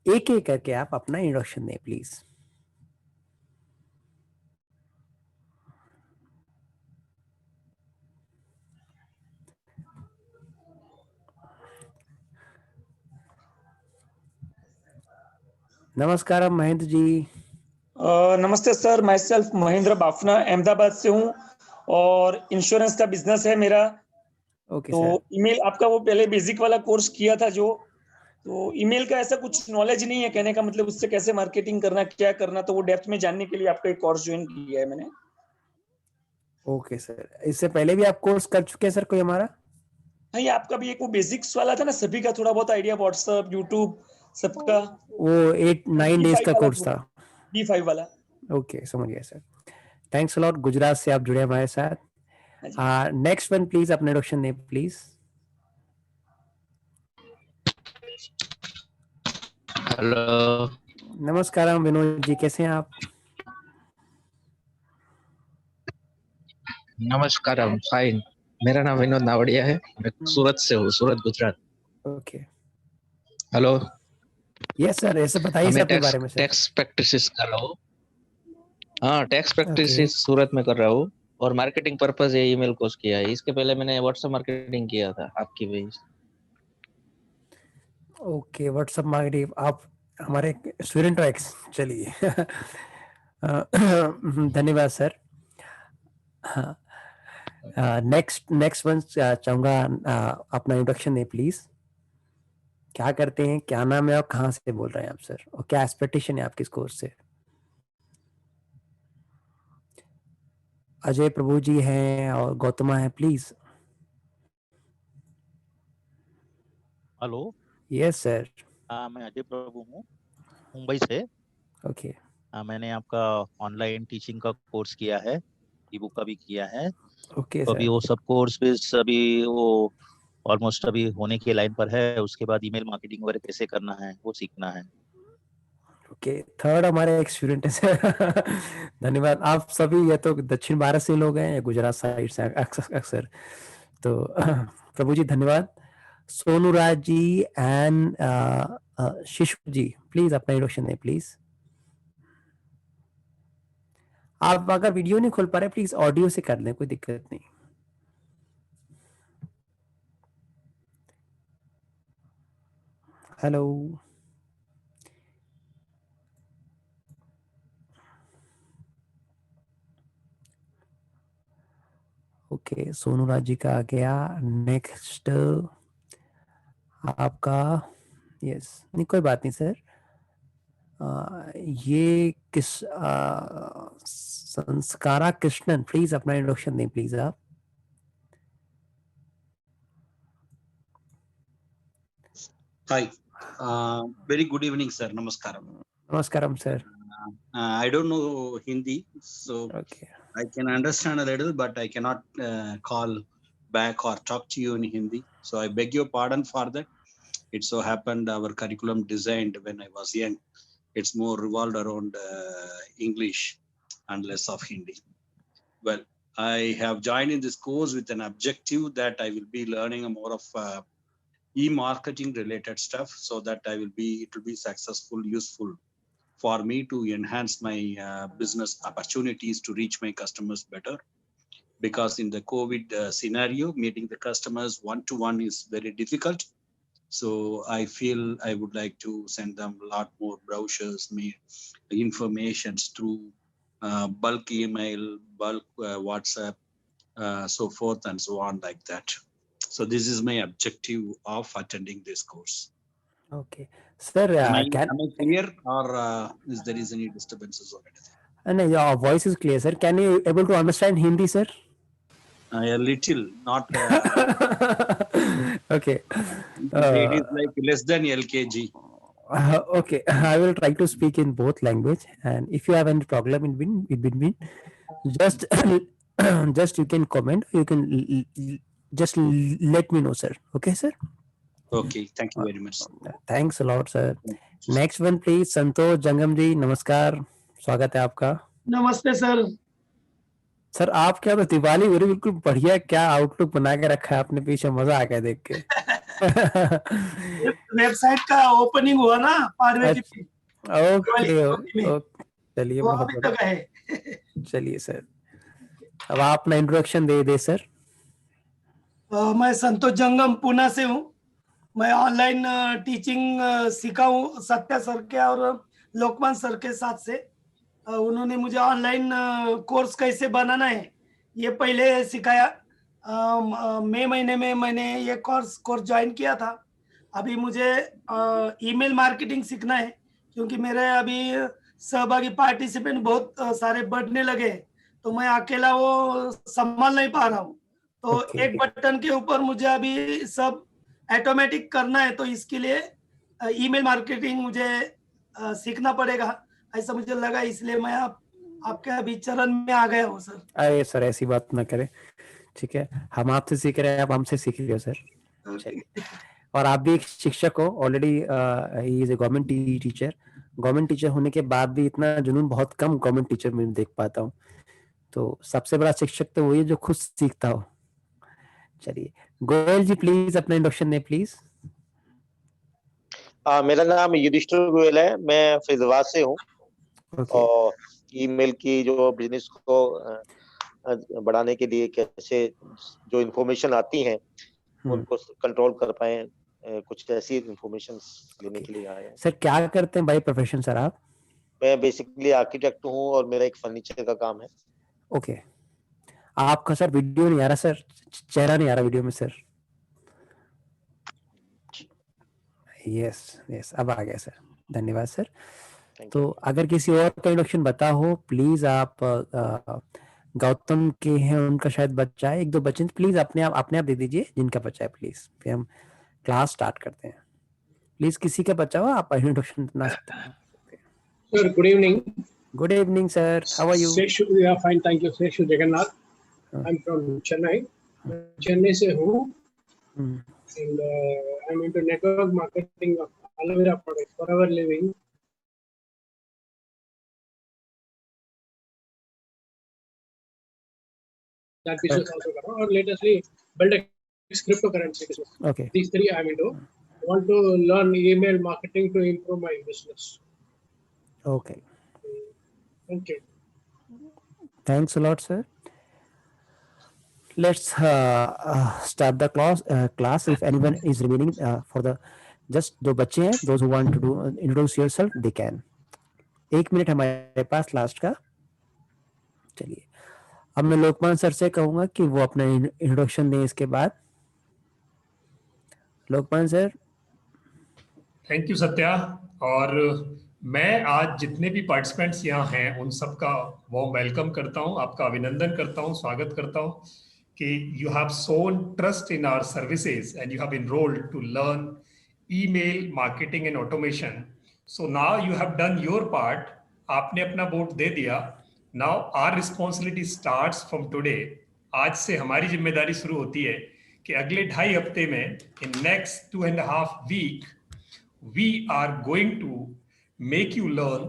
एक एक करके आप अपना इंट्रोडक्शन दें प्लीज। नमस्कार महेंद्र जी। नमस्ते सर, मैं सेल्फ महेंद्र बाफना अहमदाबाद से हूँ और इंश्योरेंस का बिजनेस है मेरा। ओके तो सर। ईमेल आपका वो पहले बेसिक वाला कोर्स किया था जो, तो ईमेल का ऐसा कुछ नॉलेज नहीं है, कहने का मतलब उससे कैसे मार्केटिंग करना, क्या करना, तो वो डेप्थ में जानने के लिए आपका एक कोर्स ज्वाइन किया है मैंने। ओके सर, इससे पहले भी आप कोर्स कर चुके हैं सर कोई हमारा? नहीं, आपका भी एक वो बेसिक्स वाला था ना, सभी का थोड़ा बहुत आइडिया, व्हाट्सएप, यूट्यूब सबका। वो 8-9 डेज B5 का वाला कोर्स ग्रुप, था। B5 वाला। ओके, समझ गया sir. Thanks a lot, Gujarat से आप जुड़े हमारे साथ। हाँ जी। नेक्स्ट वन प्लीज, अपने इंट्रोडक्शन दें प्लीज। हेलो, नमस्कार विनोद जी, कैसे हैं आप? नमस्कार, फाइन। मेरा नाम विनोद नावड़िया है, मैं सूरत से हूँ, Surat Gujarat. Okay. Hello. Yes sir, ऐसे बताइए सर मैं अपने बारे में सर। टैक्स प्रैक्टिस कर रहा हूँ। हाँ, टैक्स प्रैक्टिस ओके। सूरत में कर रहा हूँ और मार्केटिंग पर्पज ये ईमेल कोर्स किया है। इसके पहले मैंने व्हाट्सएप मार्केटिंग किया था आपकी वजह से। ओके, व्हाट्सएप मार्केटिंग, आप हमारे स्टूडेंट हो एक्स, चलिए। धन्यवाद सर। नेक्स्ट नेक्स्ट वन चाहूंगा, अपना इंट्रोडक्शन दें प्लीज। क्या करते हैं, क्या नाम है और कहाँ से बोल रहे हैं आप सर, और क्या एक्सपेक्टेशन है आपकी इस कोर्स से? अजय प्रभु जी हैं और गौतमा है, प्लीज। हेलो। Yes sir. मैं अजय प्रभु हूँ, मुंबई से। ओके। मैंने आपका ऑनलाइन टीचिंग का कोर्स किया है, ई बुक का भी किया है। ओके तो अभी सर। वो सब कोर्स भी अभी वो ऑलमोस्ट अभी होने की लाइन पर है। उसके बाद ईमेल मार्केटिंग वगैरह कैसे करना है वो सीखना है। ओके, थर्ड हमारे एक स्टूडेंट है सर। धन्यवाद। आप सभी या तो दक्षिण भारत से लोग हैं या गुजरात साइड से अक्सर अक्सर, तो प्रभु जी धन्यवाद। सोनू राज जी एंड शिशु जी, प्लीज अपना इंट्रोडक्शन दें प्लीज। आप अगर वीडियो नहीं खोल पा रहे प्लीज ऑडियो से कर लें, कोई दिक्कत नहीं। हेलो। ओके, सोनू राज जी का आ गया। नेक्स्ट आपका, यस, नहीं कोई बात नहीं सर। ये किस संस्कारा कृष्णन, प्लीज अपना इंट्रोडक्शन दें प्लीज आप। Hi. Very good evening, sir. Namaskaram. नमस्कारम sir. I don't know Hindi, so okay. I can understand a little, but I cannot call back or talk to you in Hindi. So I beg your pardon for that. It so happened our curriculum designed when I was young, it's more revolved around English and less of Hindi. Well, I have joined in this course with an objective that I will be learning more of e-marketing related stuff, so that it will be successful, useful for me to enhance my business opportunities to reach my customers better. Because in the COVID scenario, meeting the customers one-to-one is very difficult. So I feel I would like to send them a lot more brochures, informations through bulk email, bulk WhatsApp, so forth and so on like that. So this is my objective of attending this course. Okay sir, Am I can clear, or is there is any disturbances or anything? नहीं, your voice is clear sir. Can you able to understand Hindi sir? A little, not. Okay. It is like less than LKG. Okay, I will try to speak in both language, and if you have any problem in between, just just you can comment. You can just let me know, sir. Okay, sir. Okay, thank you very much. Thanks a lot, sir. Next one, please, संतोष जंगम जी, नमस्कार, स्वागत है आपका। नमस्ते sir. Sir आप क्या तो दिवाली मेरे बिल्कुल बढ़िया, क्या आउटलुक बना के रखा है आपने पीछे, मजा आ गया देख के। वेबसाइट का ओपनिंग हुआ ना पारवे की, ओके, चलिए वो बहुत अभी बढ़िया। तक है। चलिए सर, अब आप अपना इंट्रोडक्शन दे सर। मैं संतोष जंगम पुणे से हूँ। मैं ऑनलाइन टीचिंग सीखा हूँ सत्या सर के और लोकमान सर के साथ से। उन्होंने मुझे ऑनलाइन कोर्स कैसे बनाना है ये पहले सिखाया। मई महीने में मैंने ये कोर्स ज्वाइन किया था। अभी मुझे ईमेल मार्केटिंग सीखना है, क्योंकि मेरे अभी सहभागी पार्टिसिपेंट बहुत सारे बढ़ने लगे हैं, तो मैं अकेला वो संभाल नहीं पा रहा हूँ। तो ओके, एक बटन के ऊपर मुझे अभी सब ऑटोमेटिक करना है, तो इसके लिए ईमेल मार्केटिंग मुझे सीखना पड़ेगा, ऐसा मुझे लगा, इसलिए मैं आपके अभी चरण में आ गया हूँ सर। अरे सर ऐसी बात ना करें, ठीक है, हम आपसे सीख रहे हैं, आप हमसे सीख रहे हो सर। चलिए, और आप भी एक शिक्षक हो already, he is a government teacher. Government teacher होने के बाद भी इतना जुनून बहुत कम गवर्नमेंट टीचर में देख पाता हूँ। तो सबसे बड़ा शिक्षक तो वही है जो खुद सीखता हो। चलिए, गोयल जी प्लीज अपना इंट्रोडक्शन दें प्लीज। मेरा नाम युधिष्ठिर गोयल है, मैं फैजाबाद से हूँ। ओके, और ईमेल की जो बिजनेस को बढ़ाने के लिए कैसे जो इन्फॉर्मेशन आती हैं उनको कंट्रोल कर पाए, कुछ ऐसी इन्फॉर्मेशन लेने के लिए आए हैं। सर क्या करते हैं बाय प्रोफेशन सर आप? मैं बेसिकली आर्किटेक्ट हूँ और मेरा एक फर्नीचर का काम है। ओके, आपका सर वीडियो नहीं आ रहा सर, चेहरा नहीं आ रहा वीडियो में सर। यस यस, अब आ गया सर, धन्यवाद सर। तो अगर किसी और का इंट्रोडक्शन बता हो प्लीज आप, गौतम के हैं उनका शायद बच्चा है, एक दो बच्चे, प्लीज अपने आप दे दीजिए जिनका बच्चा है प्लीज, फिर हम क्लास स्टार्ट करते हैं। प्लीज किसी का बच्चा हो आप इंट्रोडक्शन बना सकते हैं। Sir, good evening. Good evening sir, how are you? Seshu, yeah, fine, thank you. Seshu Jagannath. I'm from Chennai. Chennai से हूँ, and I'm into network marketing of aloe vera products, Forever Living. That business also कर रहा हूँ, और latestly Beltex cryptocurrency business. Okay. These three I'm into. I want to learn email marketing to improve my business. Okay. Thank you. Thanks a lot, sir. Let's start the class. If anyone is remaining for the just दो बच्चे हैं, those who want to do introduce yourself, they can. 1 minute हमारे पास last का। चलिए, अब मैं लोकमान sir से कहूंगा कि वो अपना इंट्रोडक्शन दें इसके बाद। लोकमान सर। Thank you Satya. और मैं आज जितने भी पार्टिसिपेंट्स यहाँ हैं उन सबका वार्म वेलकम करता हूँ, आपका अभिनंदन करता हूँ, स्वागत करता हूँ कि you have shown trust in our services and you have enrolled to learn email marketing and automation. So now you have done your part, आपने अपना वोट दे दिया। Now our responsibility starts from today. आज से हमारी जिम्मेदारी शुरू होती है कि अगले 2.5 हफ्ते में, in next 2.5 week, we are going to make you learn,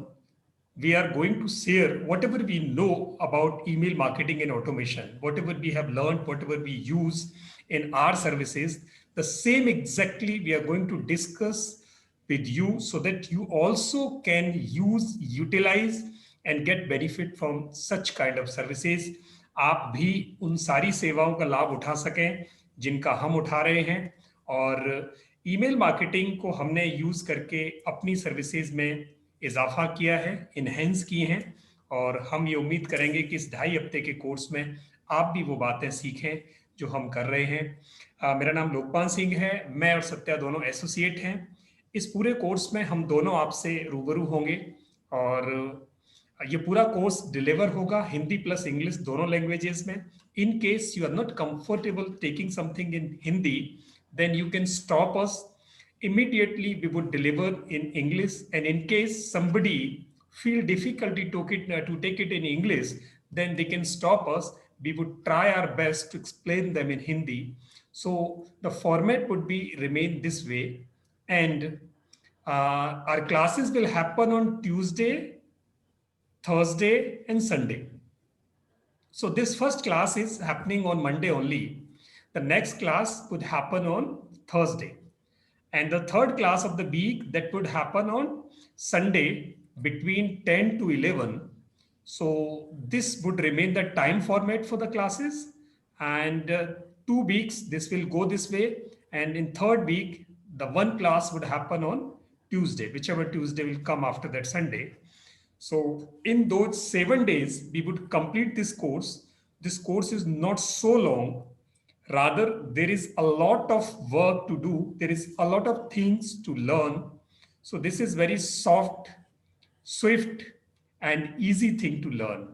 we are going to share whatever we know about email marketing and automation, whatever we have learned, whatever we use in our services, the same exactly we are going to discuss with you so that you also can use, utilize and get benefit from such kind of services. आप भी उन सारी सेवाओं का लाभ उठा सकें जिनका हम उठा रहे हैं। और ईमेल मार्केटिंग को हमने यूज करके अपनी सर्विसेज में इजाफा किया है, इनहेंस किए हैं, और हम ये उम्मीद करेंगे कि इस 2.5 हफ्ते के कोर्स में आप भी वो बातें सीखें जो हम कर रहे हैं। मेरा नाम लोकपाल सिंह है, मैं और सत्या दोनों एसोसिएट हैं। इस पूरे कोर्स में हम दोनों आपसे रूबरू होंगे और ये पूरा कोर्स डिलीवर होगा हिंदी प्लस इंग्लिश दोनों लैंग्वेजेस में। In case you are not comfortable taking something in Hindi, then you can stop us immediately. We would deliver in English, and in case somebody feel difficulty to take it in English, then they can stop us. We would try our best to explain them in Hindi. So the format would be remain this way, and our classes will happen on Tuesday, Thursday and Sunday. So this first class is happening on Monday only. The next class would happen on Thursday. And the third class of the week, that would happen on Sunday between 10 to 11. So this would remain the time format for the classes. And 2 weeks, this will go this way. And in third week, the one class would happen on Tuesday, whichever Tuesday will come after that Sunday. So in those 7 days, we would complete this course. This course is not so long. Rather, there is a lot of work to do. There is a lot of things to learn. So this is very soft, swift, and easy thing to learn.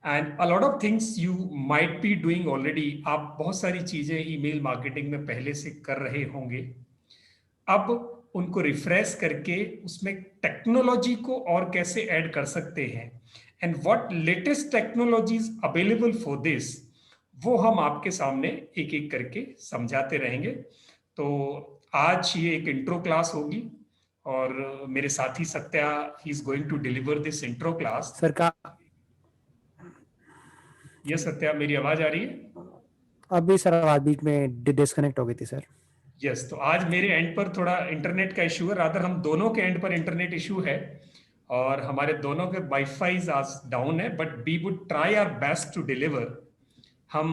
And a lot of things you might be doing already. आप बहुत सारी चीजें email marketing में पहले से कर रहे होंगे. अब उनको रिफ्रेश करके उसमें टेक्नोलॉजी को और कैसे ऐड कर सकते हैं, and what latest technologies available for this, वो हम आपके सामने एक एक करके समझाते रहेंगे. तो आज ये एक इंट्रो क्लास होगी और मेरे साथी Satya, he is going to deliver this intro class. Sir का ये सत्या, मेरी आवाज आ रही है? अभी सर आवाज बीच में डिस्कनेक्ट हो गई थी सर. यस, तो आज मेरे एंड पर थोड़ा इंटरनेट का इशू है. रादर हम दोनों के एंड पर इंटरनेट इशू है और हमारे दोनों के वाईफाई आज डाउन है, but we would try our best to deliver. हम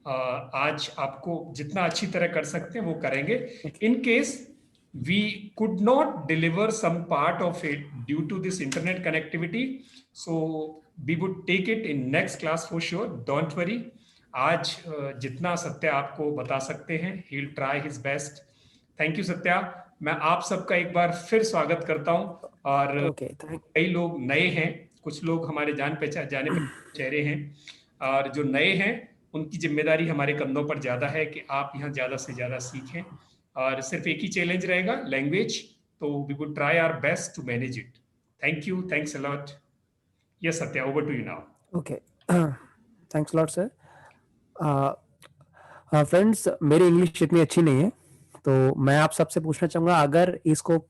आज आपको जितना अच्छी तरह कर सकते हैं वो करेंगे. In case we could not deliver some part of it due to this internet connectivity, so we would take it in next class for sure. Don't worry. आज जितना सत्या आपको बता सकते हैं, he will try his best. Thank you Satya. मैं आप सबका एक बार फिर स्वागत करता हूं. और कई लोग नए हैं, कुछ लोग हमारे जाने पहचाने चेहरे हैं, और जो नए हैं उनकी जिम्मेदारी हमारे कंधों पर ज्यादा है कि आप यहाँ ज्यादा से ज्यादा सीखें. और सिर्फ एक ही चैलेंज रहेगा, लैंग्वेज. तो we would try our best to manage it. Thank you. Thanks a lot. Yes Satya, over to you now. Okay, thanks lot sir. Friends, मेरी इंग्लिश इतनी अच्छी नहीं है, तो मैं आप सबसे पूछना चाहूंगा, अगर इसको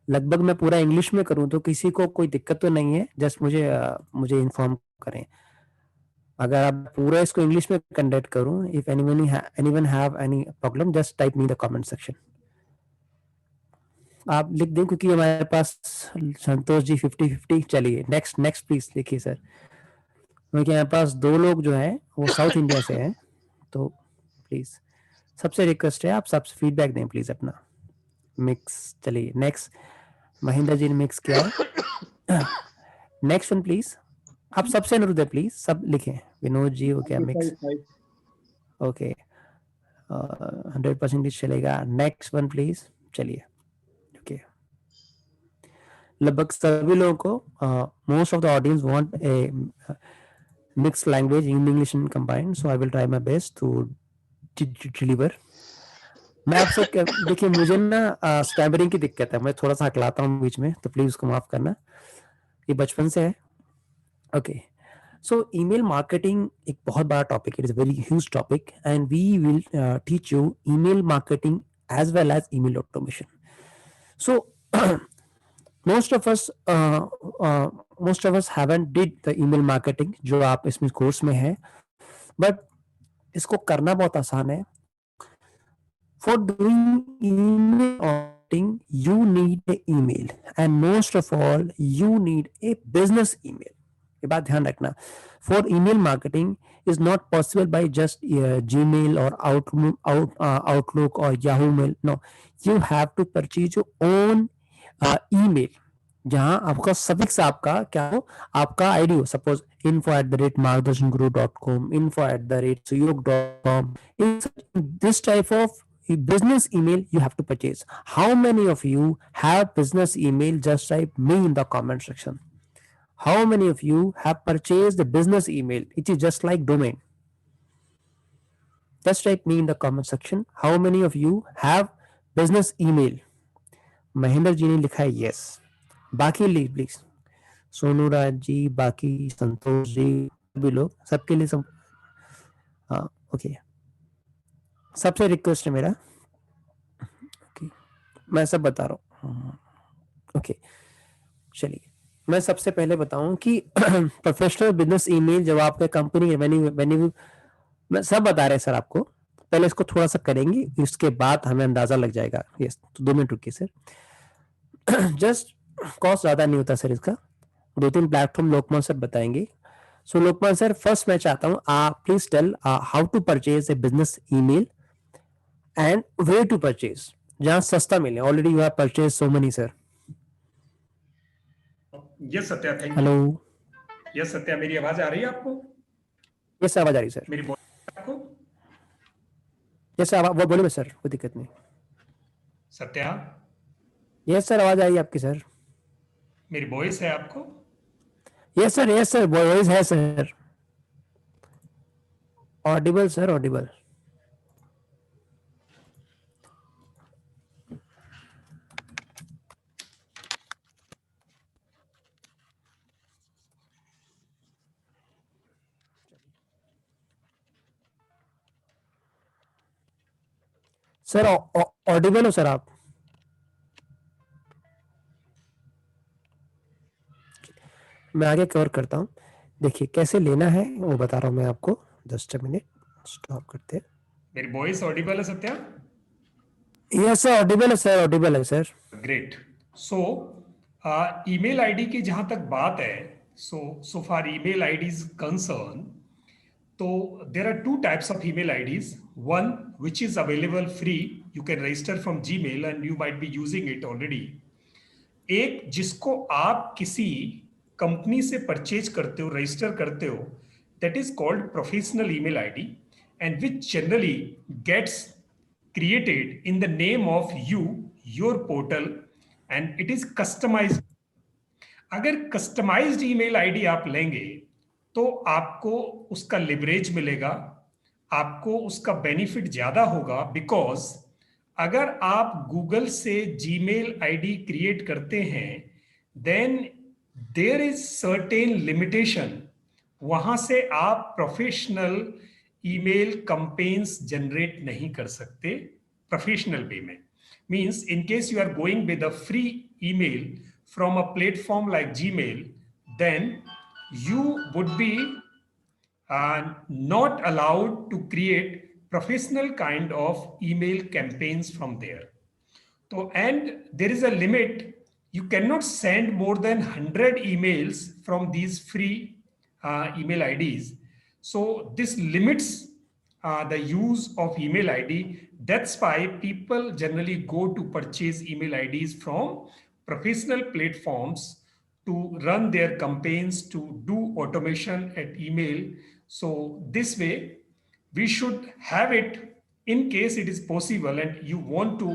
लगभग मैं पूरा इंग्लिश में करूं तो किसी को कोई दिक्कत तो नहीं है? जस्ट मुझे इन्फॉर्म करें. अगर आप पूरा इसको इंग्लिश में कंडक्ट करूं, if anyone have any problem, just type me the comment section. आप लिख दें, क्योंकि हमारे पास संतोष जी 50-50. चलिए नेक्स्ट प्लीज लिखिए सर. क्योंकि हमारे पास 2 लोग जो हैं वो साउथ इंडिया से हैं, तो प्लीज सबसे रिक्वेस्ट है आप सब फीडबैक दें प्लीज अपना. मिक्स. चलिए नेक्स्ट, महेंद्र जी ने मिक्स किया है. Next one please. आप सबसे अनुरोध है, प्लीज सब लिखें. विनोद जी हो गया मिक्स. ओके, 100% चलेगा. Next one please. चलिए. ओके, लगभग सभी लोगों को, most of the audience want a mixed language in English and combined, so I will try my best to deliver. मैं आपसे देखिए, मुझे ना स्टैमरिंग की दिक्कत है, मैं थोड़ा सा हकलाता हूँ बीच में, तो प्लीज उसको माफ करना, ये बचपन से है. ओके, सो ईमेल मार्केटिंग एक बहुत बड़ा topic, it is very huge topic, and we will teach you email marketing as well as email automation. So most of us haven't did the email marketing जो आप इसमें कोर्स में है, but इसको करना बहुत आसान है. For doing email marketing, you need a email, and most of all, you need a business email. ये बात ध्यान रखना. For email marketing is not possible by just Gmail or Outlook or Yahoo Mail. No, you have to purchase your own email, जहां आपका suffix आपका क्या हो, आपका आईडी हो. Suppose info@margdarshanguru.com, info@suyog.com. This type of business email you have to purchase. How many of you have business email? Just type me in the comment section. How many of you have purchased the business email? It is just like domain. Just type me in the comment section. How many of you have business email? Mahendra ji ने लिखा है yes. बाकी लिख please. Sonu Raj ji, बाकी संतोष जी, भी लोग, सबके लिए सब. हाँ, ओके, सबसे रिक्वेस्ट है मेरा. ओके, मैं सब बता रहा हूँ. ओके, चलिए मैं सबसे पहले बताऊं कि प्रोफेशनल बिजनेस ईमेल जब आपके कंपनी मैं सब बता रहे हैं सर आपको. पहले इसको थोड़ा सा करेंगे, इसके बाद हमें अंदाजा लग जाएगा। यस, तो 2 मिनट रुकिए सर। जस्ट कॉस्ट ज्यादा नहीं होता सर इसका। 2-3 प्लेटफॉर्म लोकमान सर बताएंगे। सो लोकमान सर, फर्स्ट मैं चाहता हूँ please tell how to purchase a business email and where to purchase, जहां सस्ता मिले। Already you have purchase so money sir. Yes Satya, thank you. Hello, yes Satya, मेरी आवाज आ रही है आपको? यस आवाज आ रही सर। मेरी आपको? यस सर, वो बोले सर, कोई दिक्कत नहीं। सत्या, यस सर, आवाज आई आपकी सर। मेरी वॉइस है आपको? यस सर, वॉइस है sir. Audible sir, Audible. Sir Audible हो सर आप? मैं आगे कवर करता हूँ। देखिए कैसे लेना है वो बता रहा हूँ मैं आपको। जस्ट अ मिनट, स्टॉप करते हैं। मेरी वॉइस ऑडिबल है सत्या? यस सर, ऑडिबल है सर, ऑडिबल है सर। ग्रेट। सो ईमेल आईडी की जहां तक बात है, सो फार ईमेल आईडी इज कंसर्न, तो there are 2 types of email IDs. One which is available free, you can register from Gmail and you might be using it already. एक जिसको आप किसी कंपनी से परचेज करते हो, रजिस्टर करते हो, that is called professional email ID and which generally gets created in the name of you, your portal, and it is customized. अगर कस्टमाइज्ड ईमेल आईडी आप लेंगे तो आपको उसका लिवरेज मिलेगा, आपको उसका बेनिफिट ज्यादा होगा, बिकॉज अगर आप गूगल से जीमेल आईडी क्रिएट करते हैं then there is certain limitation, वहां से आप प्रोफेशनल ईमेल कैंपेन्स जनरेट नहीं कर सकते प्रोफेशनल वे में। Means in case you are going with a free email from a platform like Gmail, then you would be not allowed to create professional kind of email campaigns from there. So, and there is a limit. You cannot send more than 100 emails from these free email IDs. So this limits the use of email ID. That's why people generally go to purchase email IDs from professional platforms to run their campaigns, to do automation at email. So this way we should have it in case it is possible and you want to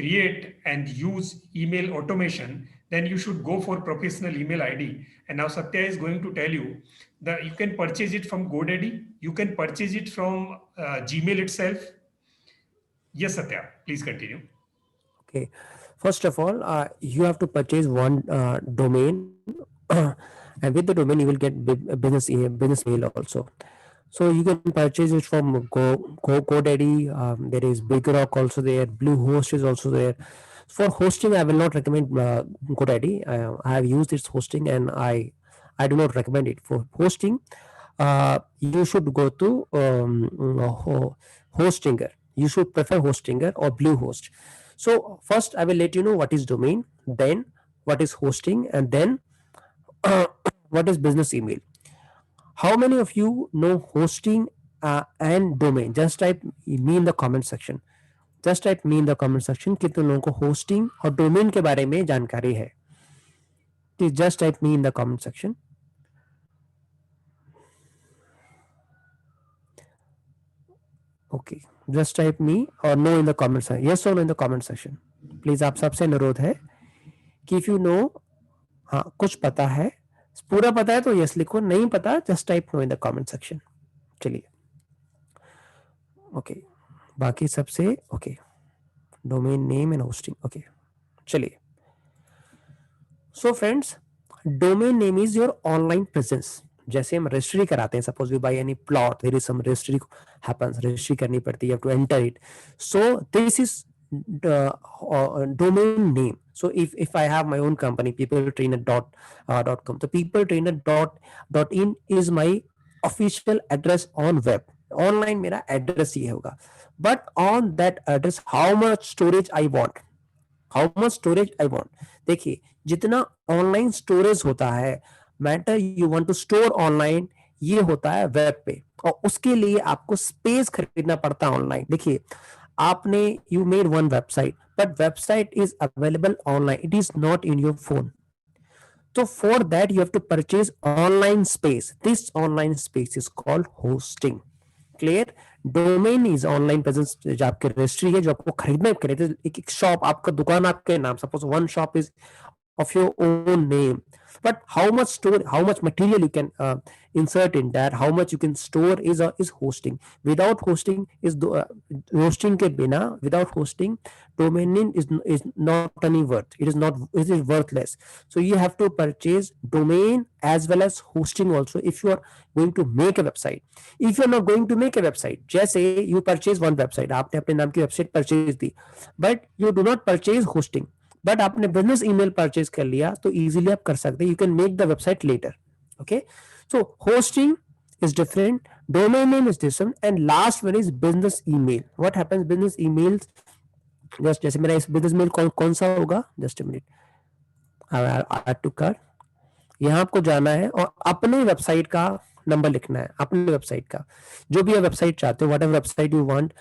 create and use email automation, then you should go for professional email ID. And now Satya is going to tell you that you can purchase it from GoDaddy, you can purchase it from Gmail itself. Yes Satya, please continue. Okay. First of all, you have to purchase one domain, and with the domain you will get business mail also. So you can purchase it from GoDaddy. There is BigRock also there. Bluehost is also there. For hosting, I will not recommend GoDaddy. I have used its hosting, and I do not recommend it. For hosting, you should go to Hostinger. You should prefer Hostinger or Bluehost. So first I will let you know what is domain, then what is hosting, and then what is business email. How many of you know hosting and domain? Just type me in the comment section. Just type me in the comment section. कितने लोगों को hosting और domain के बारे में जानकारी है? Please just type me in the comment section. Okay. Just type me or no in the comment section. Yes or no in the comment section. Please आप सबसे अनुरोध है कि if you know, हाँ कुछ पता है, पूरा पता है तो yes लिखो, नहीं पता just type no in the comment section. चलिए, okay, बाकी सबसे okay, domain name and hosting, okay, चलिए. So friends, domain name is your online presence. जैसे हम रजिस्ट्री कराते हैं, suppose we buy any plot, there is some registry happens, registry करनी पड़ती है, you have to enter it. So this is domain name. So if I have my own company, peopletrainer.com, so peopletrainer.in is my official address on web. Online मेरा address ये होगा, but on that address how much storage I want, how much storage I want. देखिए जितना online storage होता है, matter you want to store online, ये होता है वेब पे, और उसके लिए आपको स्पेस खरीदना पड़ता है ऑनलाइन। देखिए आपने you made one website, but website is available online, it is not in your phone. So for that you have to purchase online space. This online space is called hosting. Clear? Domain is online presence, जो आपके registry है, जो आपको खरीदना है, एक shop, आपका दुकान आपके नाम, suppose one shop is of your own name, but how much store, how much material you can insert in that, how much you can store is hosting. Without hosting is hosting ke bina, without hosting domain name is not any worth, it is worthless. So you have to purchase domain as well as hosting also if you are going to make a website. If you are not going to make a website, just say you purchase one website, आपने अपने नाम की website purchase दी, but you do not purchase hosting, but आपने business email purchase कर लिया, तो easily आप कर सकते हैं, you can make the website later. Okay, so hosting is different, domain name is different, and last one is business email. What happens business email, just जैसे मेरा इस बिजनेस मेल कौन सा होगा, just a minute, add to cart, यहाँ आपको जाना है और अपने वेबसाइट का नंबर लिखना है, अपने वेबसाइट का, जो भी आप वेबसाइट चाहते हो, whatever website you want,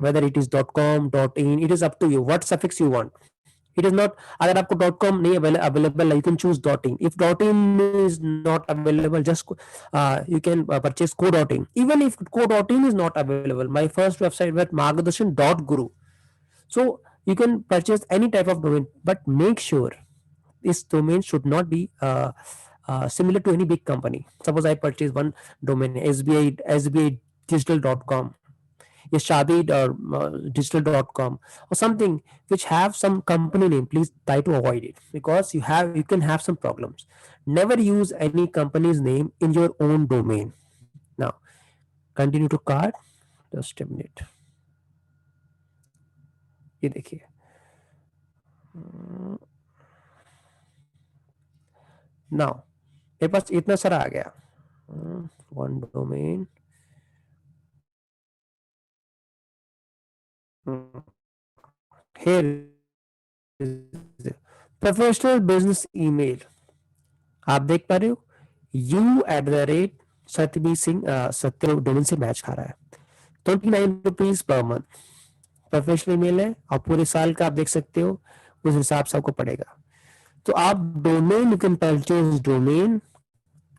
whether it is .com, .in, it is up to you, what suffix you want. It is not, अगर आपको .com नहीं available, you can choose .in. If .in is not available, just you can purchase .co.in. Even if .co.in is not available, my first website was margadarshan.guru. So you can purchase any type of domain, but make sure this domain should not be similar to any big company. Suppose I purchase one domain, SBI digital.com, Shadi digital.com, or something which have some company name. Please try to avoid it, because you can have some problems. Never use any company's name in your own domain. Now continue to cart, just a minute, ये देखिए, now मेरे पास इतना सारा आ गया, one domain, here is professional business email, आप देख पा रहे हो, u@सत्यबीर सिंह सत्य डोमेन से मैच खा रहा है, 29 rupees per month professional email है, और पूरे साल का आप देख सकते हो, उस हिसाब से आपको पड़ेगा। तो आप domain, you can purchase domain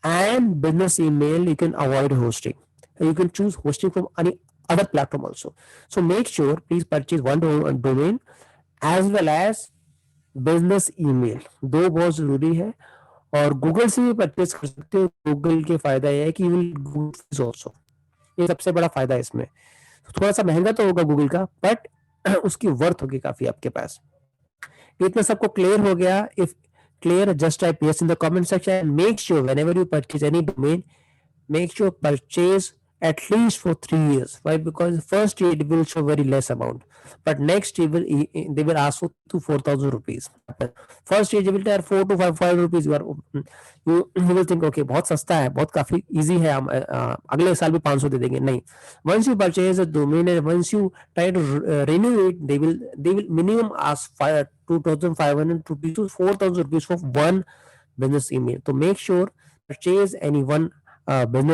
and business email, you can avoid hosting, you can choose hosting from any other platform also. So make sure, please purchase one domain as well as business email, दो बहुत जरूरी है, और Google से भी purchase कर सकते हो। गूगल के फायदा यह है कि also, ये सबसे बड़ा फायदा है इसमें। थोड़ा सा महंगा तो होगा गूगल का, बट उसकी वर्थ होगी काफी आपके पास। इतना सबको क्लियर हो गया? If clear, just type yes in the comment section, and make sure whenever you purchase any domain, make sure purchase at least for 3 years. Why? Because first year it will show very less amount, but next year they will ask for to 4,000 rupees. First year they will tell 4 to 5 rupees. You will think okay, बहुत सस्ता है, बहुत काफी easy है, हम अगले साल भी 500 दे देंगे। नहीं, once you purchase a domain and once you try to renew it, they will minimum ask 2,500 rupees to 4,000 rupees for one business email. So make sure purchase any one domain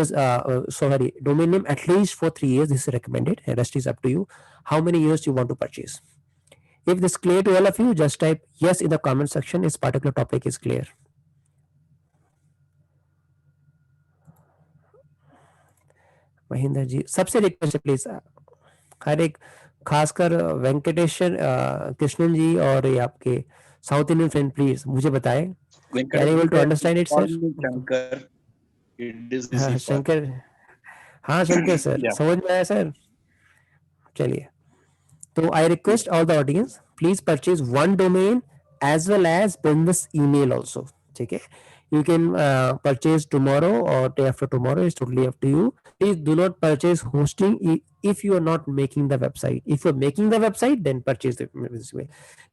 name at least for 3 years. This is recommended, and rest is up to you how many years you want to purchase. If this is clear to all of you, just type yes in the comment section. This particular topic is clear. Mahendra ji, सबसे request है please, हर एक खासकर वेंकटेश्वर कृष्णन जी और ये आपके south Indian friend, please मुझे बताएं, can you able to understand it sir? हाँ शंकर, हाँ शंकर सर, समझ में आया सर? चलिए, तो I request all the audience, please purchase one domain as well as business email also, ठीक है? You can purchase tomorrow or day after tomorrow, is totally up to you. Please do not purchase hosting if you are not making the website. If you are making the website, then purchase the email.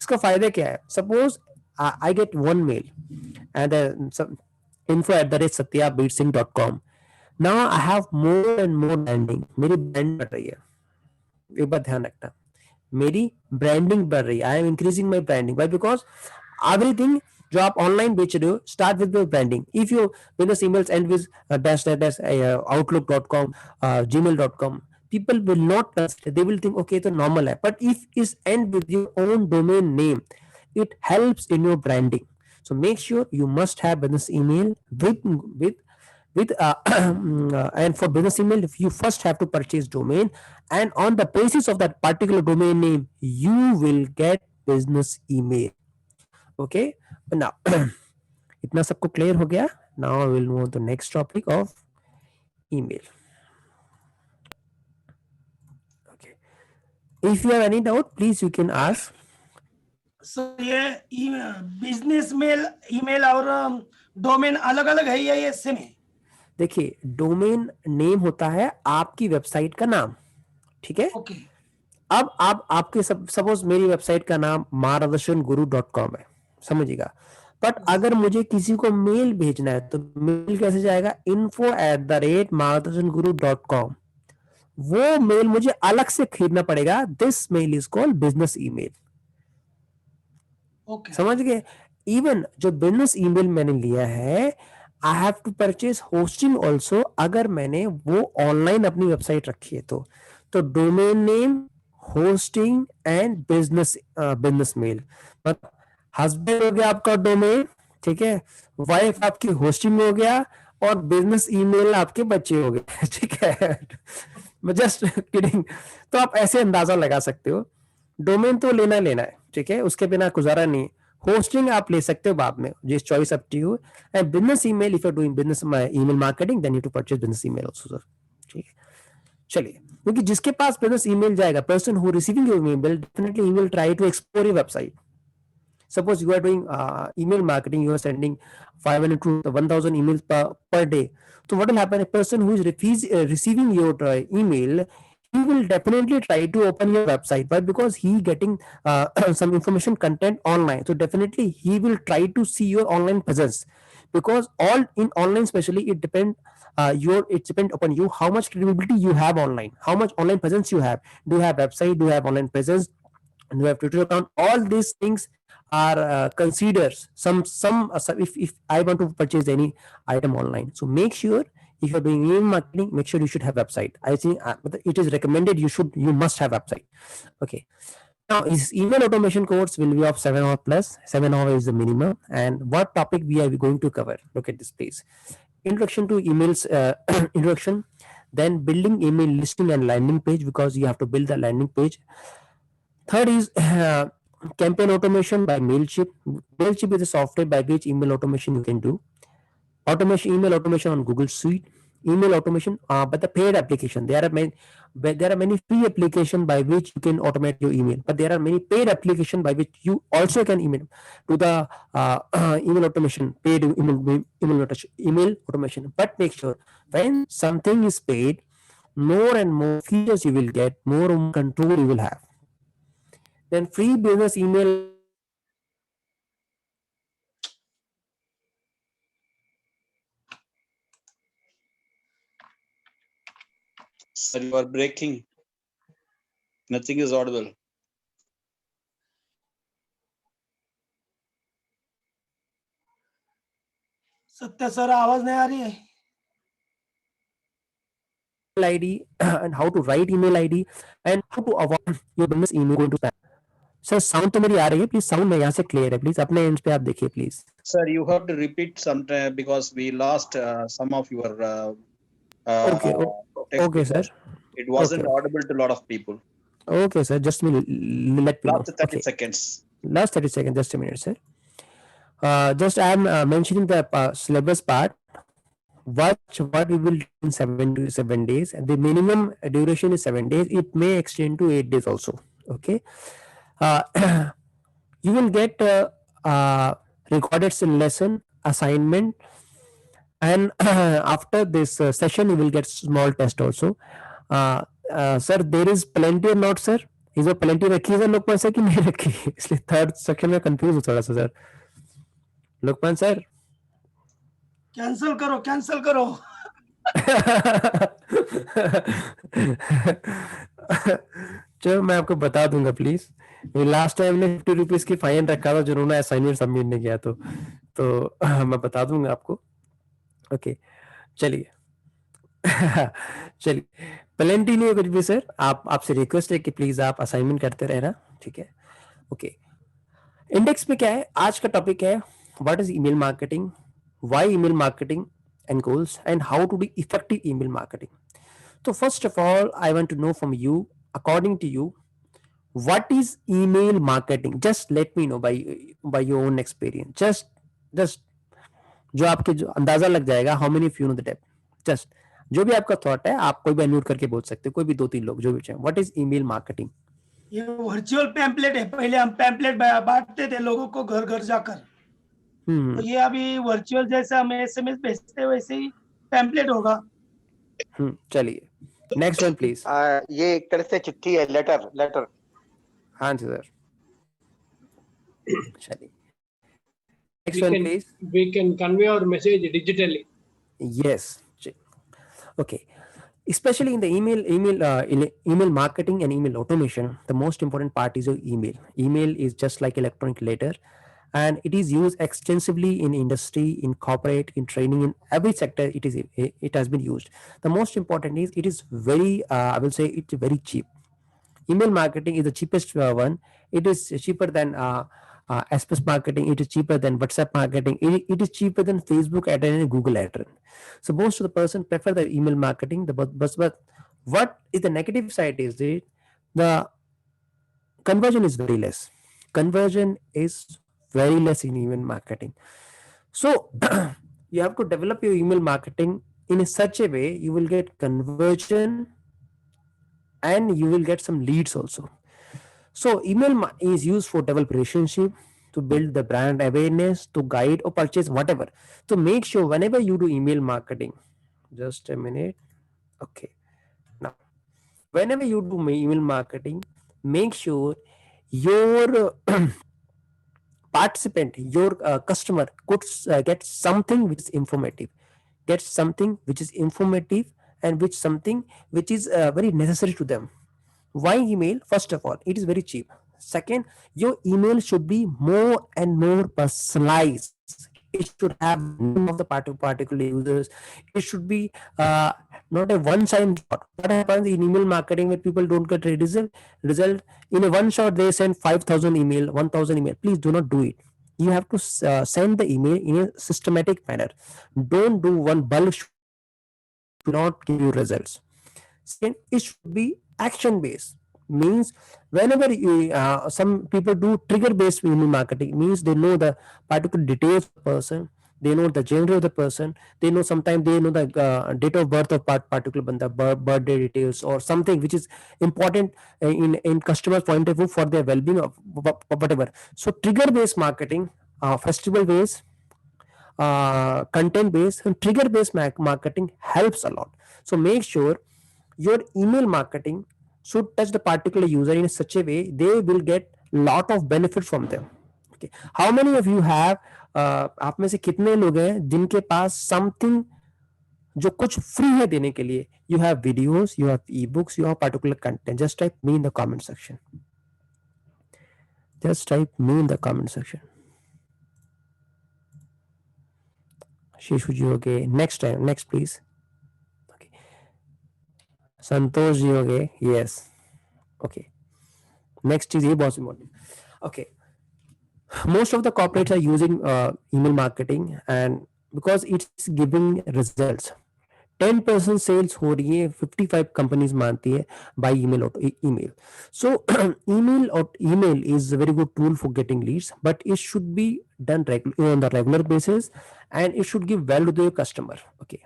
इसका फायदा क्या है? Suppose I get one mail and info@satyabeersingh.com. Now I have more and more branding. मेरी brand बढ़ रही है, एक बात ध्यान रखना, मेरी ब्रांडिंग बढ़ रही है. I am increasing my branding. Why? Because everything जो आप ऑनलाइन बेच रहे हो, start with branding. If you business emails and with outlook.com, gmail.com, people will not consider, they will think okay तो normal है. But if is end with your own domain name, it helps in your branding. So make sure you must have business email with and for business email, if you first have to purchase domain, and on the basis of that particular domain name you will get business email. Okay, now itna sabko clear ho gaya. Now I will move on to next topic of email. Okay, if you have any doubt, please you can ask. So ये business mail email और domain अलग अलग है या ये same है? देखिए, domain name होता है आपकी वेबसाइट का नाम, ठीक है? ओके. अब आप आपके सपोज मेरी वेबसाइट का नाम margdarshan.guru.com है, समझिएगा. बट अगर मुझे किसी को मेल भेजना है तो मेल कैसे जाएगा? info@margdarshan.guru.com. वो मेल मुझे अलग से खरीदना पड़ेगा. This mail is called business email. Okay. समझ गए? इवन जो बिजनेस ईमेल मैंने लिया है, I have to purchase hosting also. अगर मैंने वो ऑनलाइन अपनी वेबसाइट रखी है तो domain name, hosting and business mail. मतलब हस्बैंड हो गया आपका डोमेन, ठीक है, वाइफ आपकी होस्टिंग हो गया, और बिजनेस ईमेल आपके बच्चे हो गए. ठीक है, जस्ट किडिंग. तो आप ऐसे अंदाजा लगा सकते हो. डोमेन तो लेना है, ठीक है, उसके बिना गुजारा नहीं. होस्टिंग आप ले सकते हो बाद में, जिस choice up to you. And business email, if you are doing business email marketing, then you to purchase business email also sir. ठीक है, चलिए. क्योंकि जिसके पास बिजनेस ईमेल जाएगा, person who receiving your email, definitely he will try to explore your website. Suppose you are doing email marketing, you are sending 500 to 1000 emails per day. So what will happen? A person who is receiving your email, he will definitely try to open your website. Why? Because he getting some information content online. So definitely he will try to see your online presence, because all in online especially it depends upon you how much credibility you have online, how much online presence you have. Do you have website? Do you have online presence? And you have Twitter account. All these things are considers some if I want to purchase any item online. So make sure if you're doing email marketing, make sure you should have website. I think it is recommended you must have website. Okay. Now is email automation course will be of 7 hour plus. 7 hour is the minimum. And what topic we are going to cover? Look at this please. Introduction to emails, introduction, then building email listing and landing page, because you have to build the landing page. Third is campaign automation by Mailchimp. Mailchimp is a software by which email automation you can do. Email automation on Google Suite. Email automation, but the paid application. There are many free applications by which you can automate your email, but there are many paid applications by which you also can email to the email automation, paid email automation. But make sure when something is paid, more and more features you will get, more and more control you will have. Then free business email. Sir, you are breaking. Nothing is audible. सत्य sir, आवाज नहीं आ रही है. ID and how to write email ID and how to avoid your business email going to spam. Sir sound तो मेरी आ रही है, please sound में यहाँ से क्लियर है, प्लीज अपने एंड पे आप देखिए please. Sir, you have to repeat sometime because we lost some of your okay, okay sir. It wasn't audible to a lot of people. Okay sir, just let me know. Last 30 seconds. Last 30 seconds, just a minute sir. Just I am mentioning the syllabus part. What we will do in 7 to 7 days, and the minimum duration is 7 days. It may extend to 8 days also. Okay. You will get recorded lesson assignment, and after this session you will get small test also. Sir, there is plenty or not sir? Is there plenty रखी है sir Lokpal sir कि नहीं रखी? इसलिए third section में confuse हो थोड़ा सा सर. लोकपाल सर कैंसिल करो. चलो मैं आपको बता दूंगा प्लीज। लास्ट टाइम ने 50 रुपीज की फाइन रखा था जिन्होंने असाइनमेंट सबमिट नहीं किया तो मैं बता दूंगा आपको। ओके चलिए। चलिए प्लेंटी नहीं है कुछ भी सर, आप आपसे रिक्वेस्ट है कि प्लीज आप असाइनमेंट करते रहना, ठीक है। ओके इंडेक्स में क्या है, आज का टॉपिक है what is email marketing, why email marketing and goals and how to do effective email marketing. तो first of all I want to know from you, according to you, what is email marketing? Just let me know by your own experience, just जो आपके जो अंदाजा लग जाएगा, how many of you know the depth, just जो भी आपका thought है आप कोई भी अनम्यूट करके बोल सकते हो, कोई भी 2-3 लोग जो भी चाहे। What is email marketing? ये वर्चुअल पैम्पलेट है, पहले हम पैम्पलेट बांटते थे लोगों को घर घर जाकर, तो ये अभी वर्चुअल जैसा हम एसएमएस भेजते हैं वैसे ही पैम्पलेट होगा। चलिए नेक्स्ट वन प्लीज। ये एक तरह से चिट्ठी है, लेटर। हाँ जी सर, चलिए next one please. We can convey our message digitally. Yes. Okay. Especially in the email marketing and email automation, the most important part is your email. Email is just like electronic letter, and it is used extensively in industry, in corporate, in training, in every sector. It has been used. The most important is it is very, I will say it's very cheap. Email marketing is the cheapest one. It is cheaper than SMS marketing. It is cheaper than WhatsApp marketing. It is cheaper than Facebook ad and Google ad. So most of the person prefer the email marketing. But what is the negative side is the conversion is very less. Conversion is very less in email marketing. So you have to develop your email marketing in such a way you will get conversion and you will get some leads also. So email is used for develop relationship, to build the brand awareness, to guide or purchase whatever. So make sure whenever you do email marketing, just a minute. Okay, now whenever you do email marketing, make sure your participant, your customer could get something which is informative, and something which is very necessary to them. Why email? First of all, it is very cheap. Second, your email should be more and more personalized. It should have name of the particular users. It should be not a one-time shot. What happens in email marketing when people don't get a result in a one shot, they send 5,000 email, 1,000 email. Please do not do it. You have to send the email in a systematic manner. Don't do one bulk, not give you results. Second, it should be action based. Means whenever you, some people do trigger based email marketing, means they know the particular details of the person, they know the gender of the person, they know sometimes they know the date of birth of particular banda, birthday details or something which is important in customer point of view for their well-being of whatever. So trigger based marketing, festival based, content based, and trigger based marketing helps a lot. So make sure your email marketing should touch the particular user in such a way they will get lot of benefit from them. Okay, how many of you have आप में से कितने लोग हैं जिनके पास something जो कुछ free है देने के लिए? You have videos, you have ebooks, you have particular content. Just type me in the comment section. Just type me in the comment section. Shishu ji, okay. Next time, next please. Okay. Santosh ji, okay. Yes. Okay. Next is बहुत important. Okay. Most of the corporates are using email marketing, and because it's giving results. 10% sales हो रही है, 55 companies मानती है by email. So email is a very good tool for getting leads, but it should be done on the regular basis, and it should give value to your customer. Okay.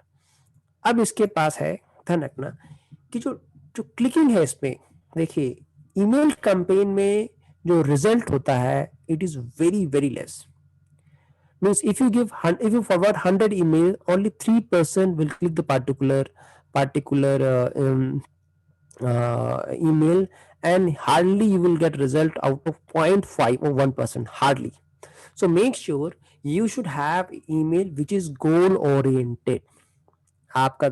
अब इसके पास है, ध्यान रखना कि जो clicking है इसमें, देखिए ईमेल कैंपेन में जो रिजल्ट होता है, it is very very less. Means if you forward 100 email, only 3% will click the particular email, and hardly you will get result out of 0.5 or 1%, hardly. So make sure you should have email which is goal oriented. आपका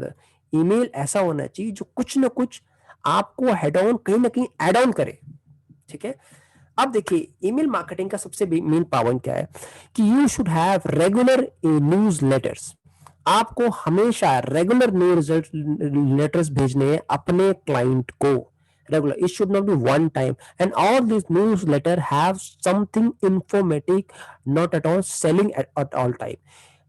email ऐसा होना चाहिए जो कुछ ना कुछ आपको head on कहीं ना कहीं एड ऑन करे, ठीक है। अब देखिए ईमेल मार्केटिंग का सबसे मेन पावर क्या है कि you should have regular news letters. आपको हमेशा रेगुलर न्यूज लेटर्स भेजने हैं अपने क्लाइंट को, regular. It should not be one time, and all these newsletter have something informative, not at all selling at all time.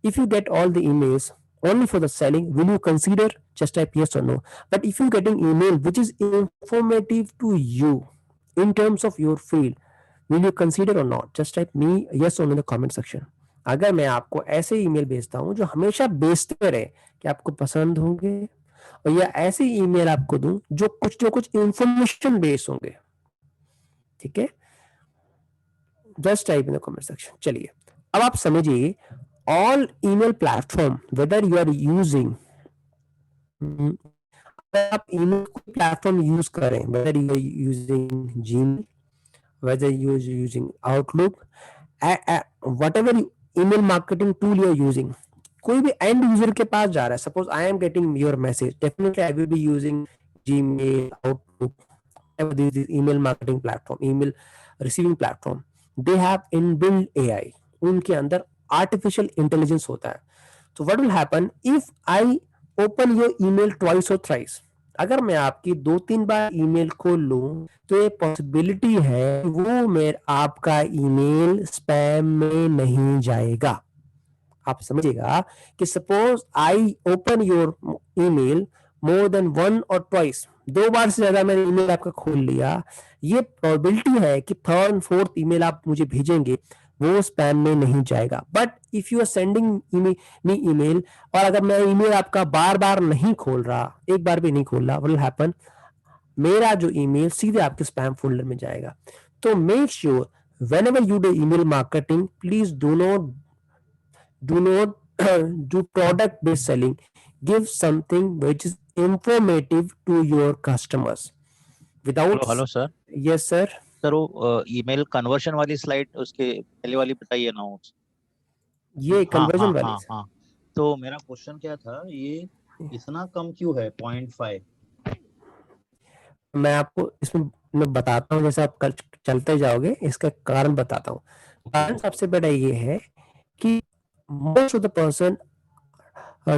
If you get all the emails only for the selling, will you consider? Just type yes or no. But if you're getting email which is informative to you in terms of your field, will you consider or not? Just type me yes or no in the comment section. अगर मैं आपको ऐसे email भेजता हूं जो हमेशा बेचते रहे, कि आपको पसंद होंगे, और या ऐसे ईमेल आपको दूं जो कुछ इंफॉर्मेशन बेस होंगे, ठीक है। Just type in the comment section. चलिए अब आप समझिए, all email platform whether you are using, आप ईमेल प्लेटफॉर्म यूज करें, whether you are using Gmail, whether you are using Outlook, whatever email marketing tool you are using, कोई भी end user के पास जा रहा है, suppose I am getting your message, definitely I will be using Gmail, Outlook, this email marketing platform, email receiving platform, they have inbuilt AI, उनके अंदर artificial intelligence होता है। तो what will happen if I open your email twice और thrice, अगर मैं आपकी 2-3 बार email खोल लूं तो ये पॉसिबिलिटी है वो मेरा आपका ईमेल स्पैम में नहीं जाएगा। आप समझिएगा कि suppose I open your email more than 1 और ट्वाइस, 2 बार से ज्यादा मैंने ईमेल आपका खोल लिया, ये प्रोबेबिलिटी है कि 3rd and 4th ईमेल आप मुझे भेजेंगे वो स्पैम में नहीं जाएगा। But if you are sending me email, और अगर मैं ईमेल आपका बार बार नहीं खोल रहा, एक बार भी नहीं खोल रहा, व्हाट विल हैपन, मेरा जो ईमेल सीधे आपके स्पैम फोल्डर में जाएगा। तो make sure whenever you do email marketing, please do not do product based selling. Give something which is informative to your customers without hello sir. yes sir sir वो email conversion वाली slide उसके पहले वाली बताइए ना। ये conversion वाली। हाँ। तो मेरा क्वेश्चन क्या था, ये इतना कम क्यों है 0.5? मैं आपको इसमें मैं बताता हूँ, जैसे आप कल चलते जाओगे इसका कारण बताता हूँ। कारण सबसे बड़ा ये है कि most of the person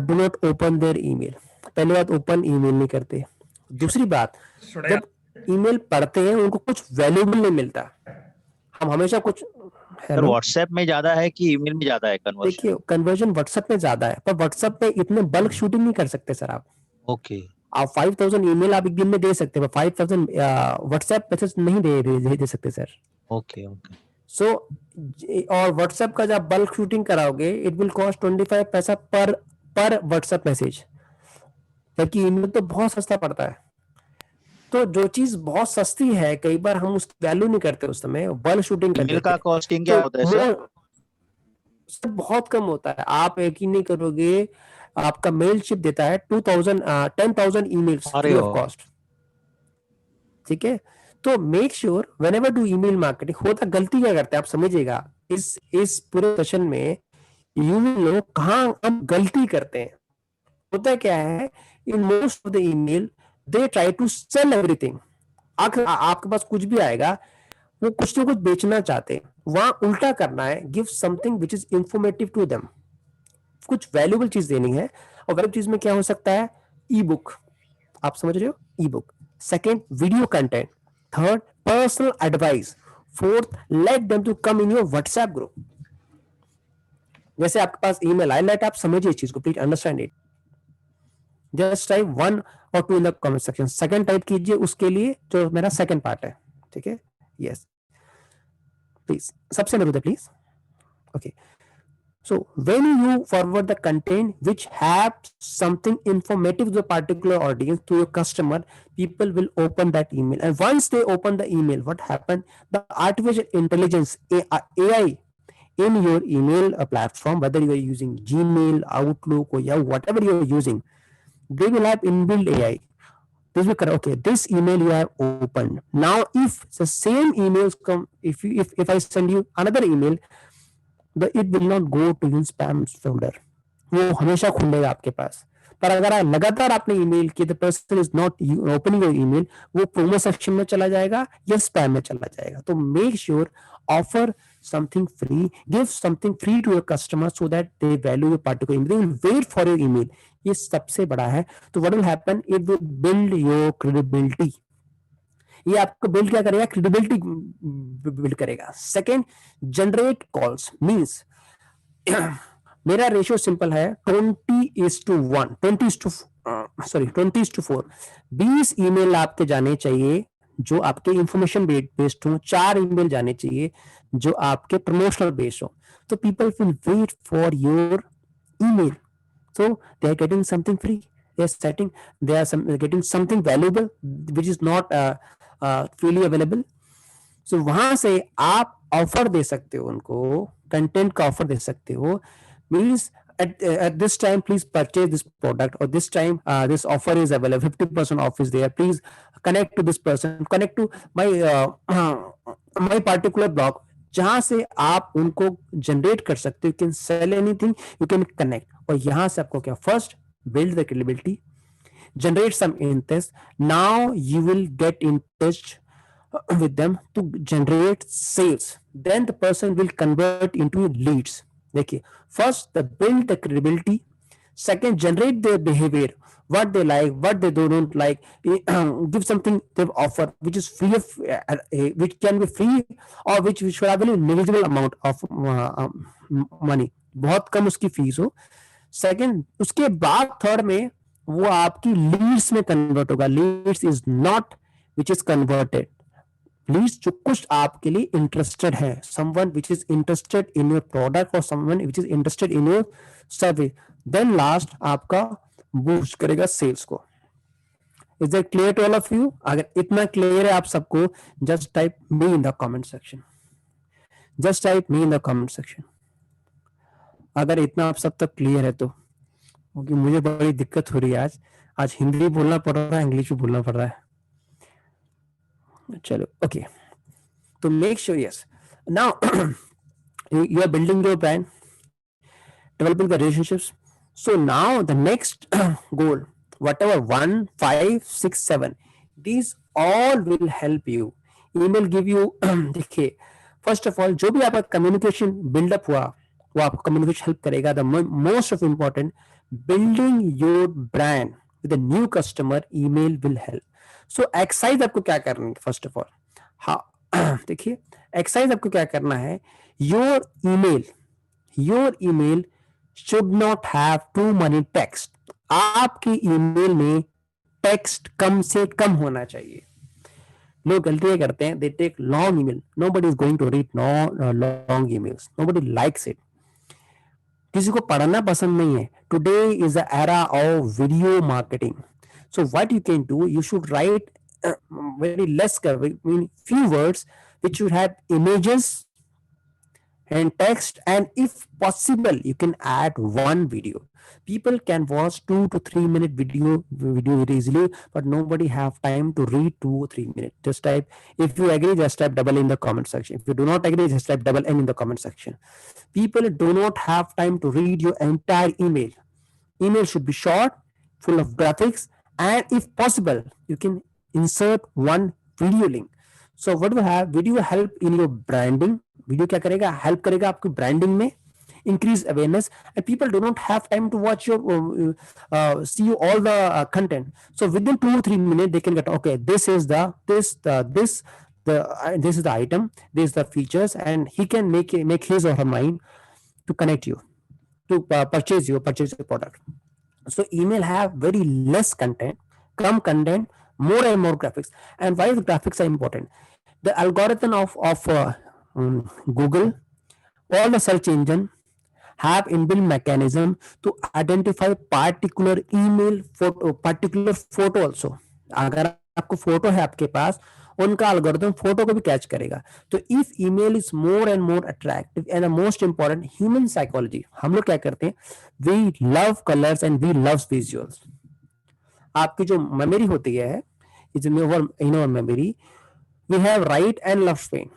do not open their email. पहली बात, ओपन ईमेल नहीं करते। दूसरी बात, जब ईमेल पढ़ते हैं उनको कुछ वैल्यूएबल नहीं मिलता। हम हमेशा कुछ व्हाट्सएप में ज्यादा है कि ईमेल में ज्यादा है कन्वर्जन? देखिए कन्वर्जन व्हाट्सएप में ज्यादा है, पर व्हाट्सएप में इतने बल्क शूटिंग नहीं कर सकते सर आप। ओके। आप 5000 ईमेल आप एक दिन में दे सकते हैं, 5000 व्हाट्सएप मैसेज नहीं दे सकते सर। ओके। सो और व्हाट्सएप का जब बल्क शूटिंग कराओगे, इट विल कॉस्ट 25 पैसा पर व्हाट्सएप मैसेज, जबकि ईमेल तो बहुत सस्ता पड़ता है। तो जो चीज बहुत सस्ती है, कई बार हम उसकी वैल्यू नहीं करते, उस समय बल्क शूटिंग करते हैं। का कॉस्टिंग क्या होता है सर? बहुत कम होता है। आप यकीन नहीं करोगे, आपका मेल शिप देता है 10,000 ईमेल्स फ्री ऑफ कॉस्ट, ठीक है। तो make sure whenever do email marketing, होता गलती क्या करते हैं आप समझिएगा, इस पूरे सेशन में यू विल नो कहां हम गलती करते हैं। होता क्या है, in most of the email they try to sell everything. आपके पास कुछ भी आएगा, वो कुछ ना कुछ बेचना चाहते हैं, वहां उल्टा करना है, give something which is informative to them, कुछ वैल्यूएबल चीज देनी है। और वैल्यूएबल चीज में क्या हो सकता है, ई बुक, आप समझ रहे हो, e book. Second, video content. Third, personal advice. Fourth, let them to come in your WhatsApp group. जैसे आपके पास ईमेल आए, लेट आप समझिए इस चीज को, please understand it. Just type 1 और 2 इन the comment section. Second type कीजिए उसके लिए जो मेरा सेकंड पार्ट है, ठीक है। यस प्लीज, सबसे number please. Okay, so when you forward the content which have something informative to the particular audience, to your customer, people will open that email, and once they open the email, what happened, the artificial intelligence AI in your email platform, whether you are using Gmail, Outlook, or whatever you are using, they will have inbuilt AI. This will correct, okay, this email you have opened. Now if the same emails come, if I send you another email, it will not go to your spam folder, वो हमेशा खुलेगा आपके पास। पर अगर लगातार आपने email की, the person is not opening your email, वो प्रोमो सेक्शन में चला जाएगा या स्पैम में चला जाएगा. तो make sure offer something free, give something free to your customer so that they value your particular email, they will wait for your email. ये सबसे बड़ा है. तो what will happen, it will build your credibility. ये आपको build क्या करेगा, credibility build करेगा. सेकेंड, जनरेट कॉल्स मीन्स मेरा रेशियो सिंपल है 20:1, 20:4. 20 ईमेल आपके जाने चाहिए जो आपके इंफॉर्मेशन बेस्ड हो, 4 ईमेल जाने चाहिए जो आपके प्रमोशनल बेस्ड हो. तो people will wait for your email, so they are getting something free, they are getting something valuable which is not freely available. So वहां से आप ऑफर दे सकते हो, उनको कंटेंट का ऑफर दे सकते हो. Means at this time please purchase this product, or this time this offer is available, 50% off is there, please connect to this person, connect to my particular blog, जहां से आप उनको जनरेट कर सकते हो. You can sell anything, you can connect. और यहां से आपको क्या, first build the credibility, generate some interest. Now you will get in touch with them to generate sales. Then the person will convert into leads. देखिए, first the build the credibility, second generate their behavior, what they like, what they don't like, give something they offer which is free of which can be free or which will have a negligible amount of money, बहुत कम उसकी fees हो. Second, उसके बाद third में वो आपकी Leeds में convert होगा. Leads is not which is converted, leads जो कुछ आपके लिए इंटरेस्टेड है, someone which is interested in your product और someone which is interested in your service. Then last आपका बूस्ट करेगा सेल्स को. Is that clear to all of you? अगर इतना क्लियर है आप सबको, just type me in the comment section, just type me in the comment section. अगर इतना आप सब तक क्लियर है तो, क्योंकि मुझे बड़ी दिक्कत हो रही है आज हिंदी बोलना पड़ रहा है, इंग्लिश भी बोलना पड़ रहा है. चलो ओके. तो make sure, yes, now you are building your brand, developing the relationships. So now the next goal, whatever 1, 5, 6, 7, these all will help you. Email give you देखिए, फर्स्ट ऑफ ऑल जो भी आपका कम्युनिकेशन बिल्डअप हुआ वो आपको communication help करेगा. The most of important, building your brand with a new customer, email will help. So exercise आपको क्या करना है, फर्स्ट ऑफ ऑल, हाँ देखिए, एक्सरसाइज आपको क्या करना है, your email should not have too many text. आपके ईमेल में टेक्स्ट कम से कम होना चाहिए. लोग गलतियां करते हैं, they take long email. Nobody is going to read long emails, nobody likes it. किसी को पढ़ना पसंद नहीं है. Today is the era of video marketing. So what you can do, you should write very less, few words which should have images and text, and if possible you can add one video. People can watch 2 to 3 minute video very easily, but nobody have time to read 2 or 3 minutes. Just type, if you agree, just type double in the comment section. If you do not agree, just type double N in the comment section. People do not have time to read your entire email. Email should be short, full of graphics, and if possible you can insert one video link. So what do you have, video help in your branding. Video क्या करेगा, help करेगा आपकी branding में, increase awareness, and people do not have time to watch your see you all the content. So within 2 or 3 minutes they can get, okay, this is the item, this is the features, and he can make his or her mind to connect you, to purchase your product. So email have very less content, come content, more and more graphics. And why the graphics are important? The algorithm of Google, all the search engine have inbuilt mechanism to identify particular email photo, particular photo also. अगर आपको photo है आपके पास, उनका algorithm photo को भी catch करेगा. तो if email is more and more attractive, and the most important, human psychology, हम लोग क्या करते हैं, we love colors and we love visuals. आपकी जो मेमोरी होती है, in our memory we have right and left brain.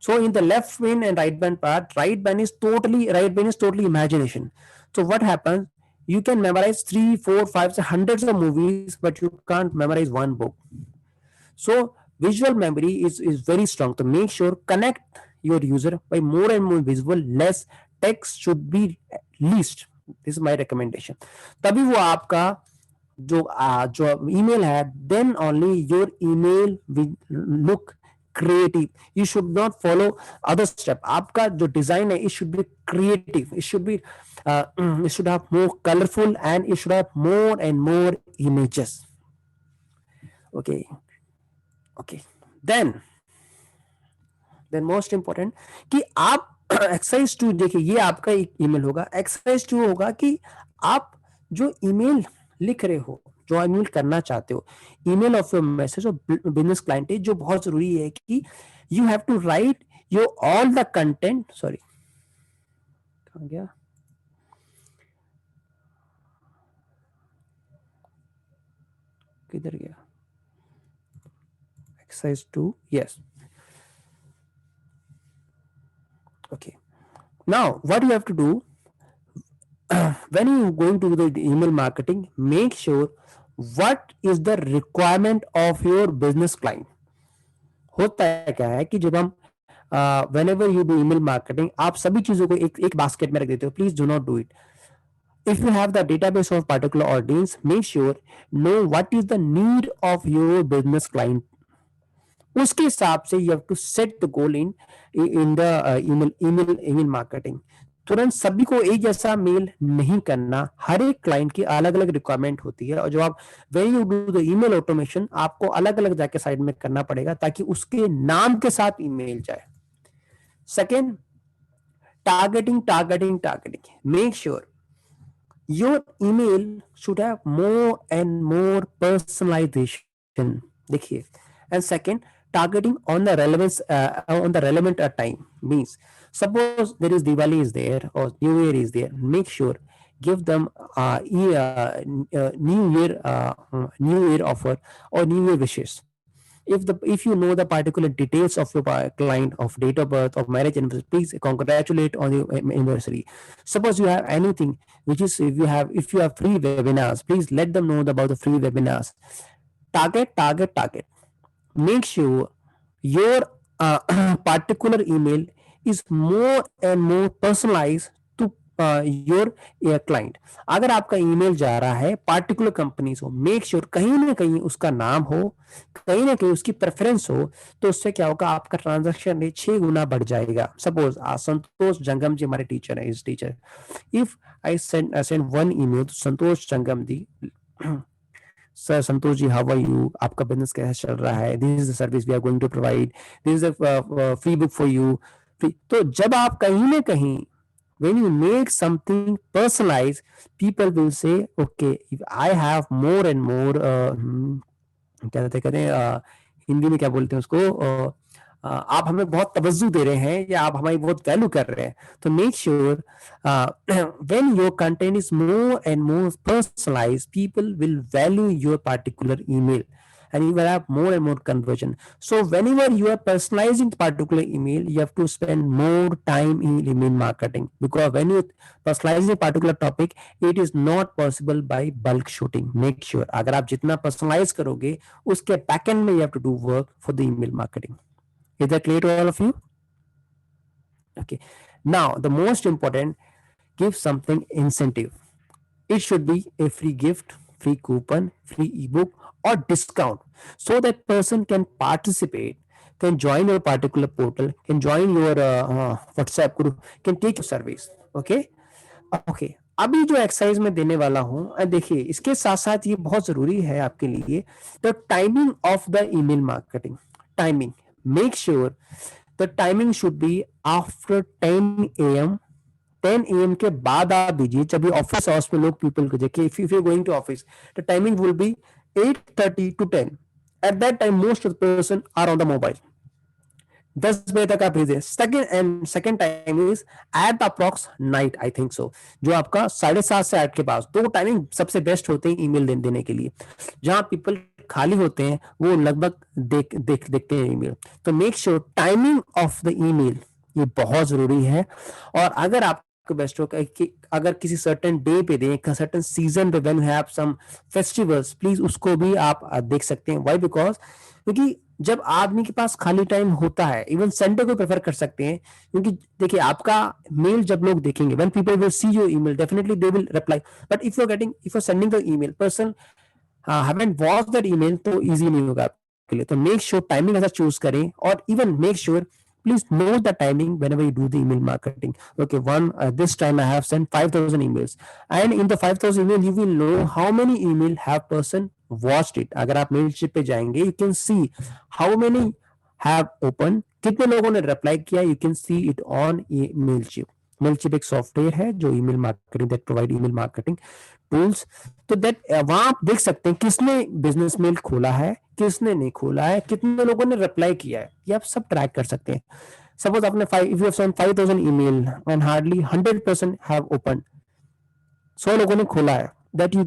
So in the left brain and right brain part, right brain is totally imagination. So what happens, You can memorize 3, 4, 5, hundreds of movies, but you can't memorize one book. So visual memory is very strong. So make sure connect your user by more and more visual, less text should be least. This is my recommendation. तभी वो आपका जो email है, then only your email will look creative. You should not follow other step. आपका जो design है, it should be creative. It should be it should have more colorful and it should have more and more images. Okay. Then most important कि आप exercise 2 देखिए, ये आपका एक email होगा. एक्सरसाइज 2 होगा कि आप जो ईमेल लिख रहे हो, जो ईमेल करना चाहते हो, ईमेल ऑफ योर मैसेज और बिजनेस क्लाइंट, जो बहुत जरूरी है कि you have to write your all the content. Sorry, कहां गया? किधर गया? Exercise 2, yes. Okay. Now, what you have to do when you going to the email marketing, make sure what is the requirement of your business client. होता है क्या है कि जब हम whenever you do email marketing, आप सभी चीजों को एक बास्केट में रख देते हो. Please do not do it. If you have the database of particular audience, make sure know what is the need of your business client. उसके हिसाब से you have to set the goal in the email marketing. तुरंत सभी को एक जैसा mail नहीं करना. हर एक क्लाइंट की अलग अलग रिक्वायरमेंट होती है, और जो आप when you do the email automation, आपको अलग अलग जाके साइड में करना पड़ेगा ताकि उसके नाम के साथ ईमेल जाए. Second, targeting. Make sure your email should have more and more personalization. देखिए, and second, targeting on the relevance on the relevant time. Means suppose there is Diwali is there or New Year is there, make sure give them New Year offer or New Year wishes. If you know the particular details of your client, of date of birth, of marriage anniversary, please congratulate on your anniversary. Suppose you have anything which is, if you have free webinars, please let them know about the free webinars. Target. Make sure your particular email is more and more personalized to your client. अगर आपका email जा रहा है particular company से, make sure कहीं ना कहीं उसका नाम हो, कहीं ना कहीं उसकी प्रेफरेंस हो, तो उससे क्या होगा, आपका ट्रांजैक्शन रेट 6 गुना बढ़ जाएगा. सपोज संतोष जंगम जी हमारे टीचर है, इस teacher, if I send one email to Santosh Jangam ji, sir Santosh ji how are you, आपका बिजनेस कैसे चल रहा है, this is the service we are going to provide, this is the free book for you. तो जब आप कहीं ना कहीं when you make something personalized, people will say, okay, if I have more and more क्या कहते हैं हिंदी में क्या बोलते हैं उसको, आप हमें बहुत तवज्जो दे रहे हैं या आप हमारी बहुत वैल्यू कर रहे हैं. तो make sure when your content is more and more personalized, people will value your particular email and you will have more and more conversion. So whenever you are personalizing particular email, you have to spend more time in email marketing, because when you personalize a particular topic, it is not possible by bulk shooting. Make sure अगर आप जितना personalize करोगे, उसके backend में you have to do work for the email marketing. Is that clear to all of you? Okay. Now the most important, give something incentive. It should be a free gift, free coupon, free ebook or discount, so that person can participate, can join your particular portal, can join your WhatsApp group, can take your service. Okay. अभी जो exercise में देने वाला हूं, देखिए इसके साथ साथ ये बहुत जरूरी है आपके लिए, the timing of the email marketing. Timing, make sure the timing should be after 10 AM. 10 AM के बाद आप दीजिए, जब ऑफिस आवर्स में लोग पीपल को देखिए, if you are going to office, the timing will be 8:30 to 10. At that time most of the person are on the mobile. 10 बजे तक आप भेजिए. Second time is at approx night, I think so, जो आपका 7:30 से 8 के पास. दो timing सबसे बेस्ट होते हैं ईमेल देने के लिए, जहां पीपल खाली होते हैं, वो लगभग देखते हैं ईमेल. तो make sure timing of the email ये बहुत जरूरी है. और अगर आप आपको बेस्ट होगा कि अगर किसी सर्टेन डे पे दें, सर्टेन सीजन पे, when you have some festivals, please उसको भी आप देख सकते हैं। व्हाई? बिकॉज क्योंकि जब आदमी के पास खाली टाइम होता है, इवन संडे को प्रेफर कर सकते हैं, क्योंकि देखिए आपका मेल जब लोग देखेंगे, when people will see your email, definitely they will reply. But if you are sending the email, person haven't watch that email, तो इजी नहीं होगा आपके लिए। तो मेक श्योर टाइमिंग ऐसा चूज करें, और even make sure please know the timing whenever you do the email marketing. Okay, this time I have sent 5,000 emails, and in the 5,000 email you will know how many email have person watched it. अगर आप Mailchimp पे जाएंगे, you can see how many have opened, कितने लोगों ने reply किया, you can see it on Mailchimp. Mailchimp एक software है जो email marketing that provide email marketing tools, तो that वहां आप देख सकते हैं किसने बिजनेस मेल खोला है, किसने नहीं खोला है, कितने लोगों ने रिप्लाई किया है, ये आप सब ट्रैक कर सकते हैं। सपोज आपने 5,000 email and hardly 100% have open, 100 लोगों ने खोला है, that you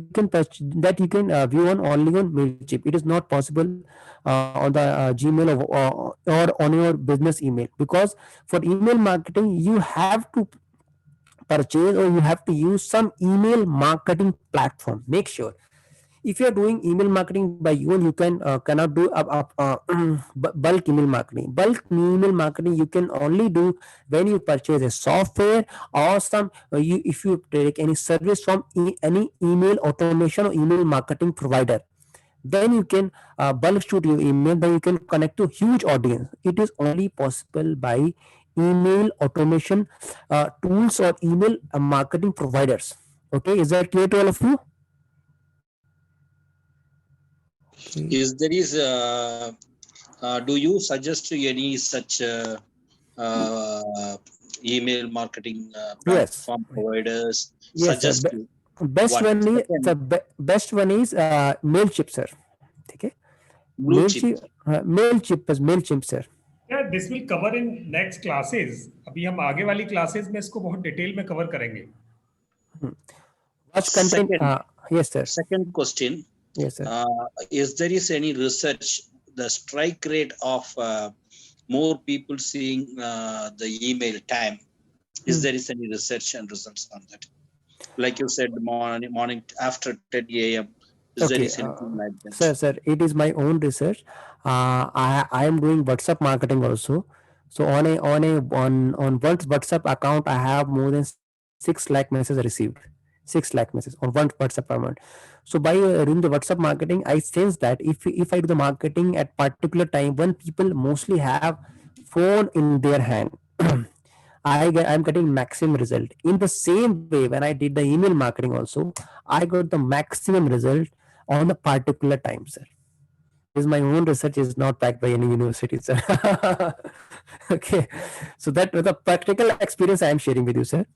can view on only on Mailchimp. It is not possible on the Gmail or on your business email, because for email marketing you have to purchase or you have to use some email marketing platform. Make sure if you are doing email marketing by you, you cannot do bulk email marketing. Bulk email marketing you can only do when you purchase a software or some if you take any service from any email automation or email marketing provider, then you can bulk shoot your email, then you can connect to huge audience. It is only possible by email automation tools or email marketing providers. Okay, is that clear to all of you? Is there is do you suggest any such email marketing platform providers? Yes, suggest sir. Best one is Mailchimp, sir. Okay, Mailchimp, sir. Yeah, this will cover in next classes. अभी हम आगे वाली classes में इसको बहुत detail में cover करेंगे. Watch content. Yes, sir. Second question. Yes, sir. Is there is any research the strike rate of more people seeing the email time? Is there is any research and results on that? Like you said, morning after 10 a.m. Is there is anything like that? Sir, it is my own research. I am doing WhatsApp marketing also. So on WhatsApp account, I have more than 6 lakh messages received. 6 lakh messages on one WhatsApp account. So by doing the WhatsApp marketing, I sense that if I do the marketing at particular time when people mostly have phone in their hand, I'm getting maximum result. In the same way, when I did the email marketing also, I got the maximum result on a particular time, sir. This is my own research, is not backed by any university, sir. Okay, so that was a practical experience I am sharing with you, sir.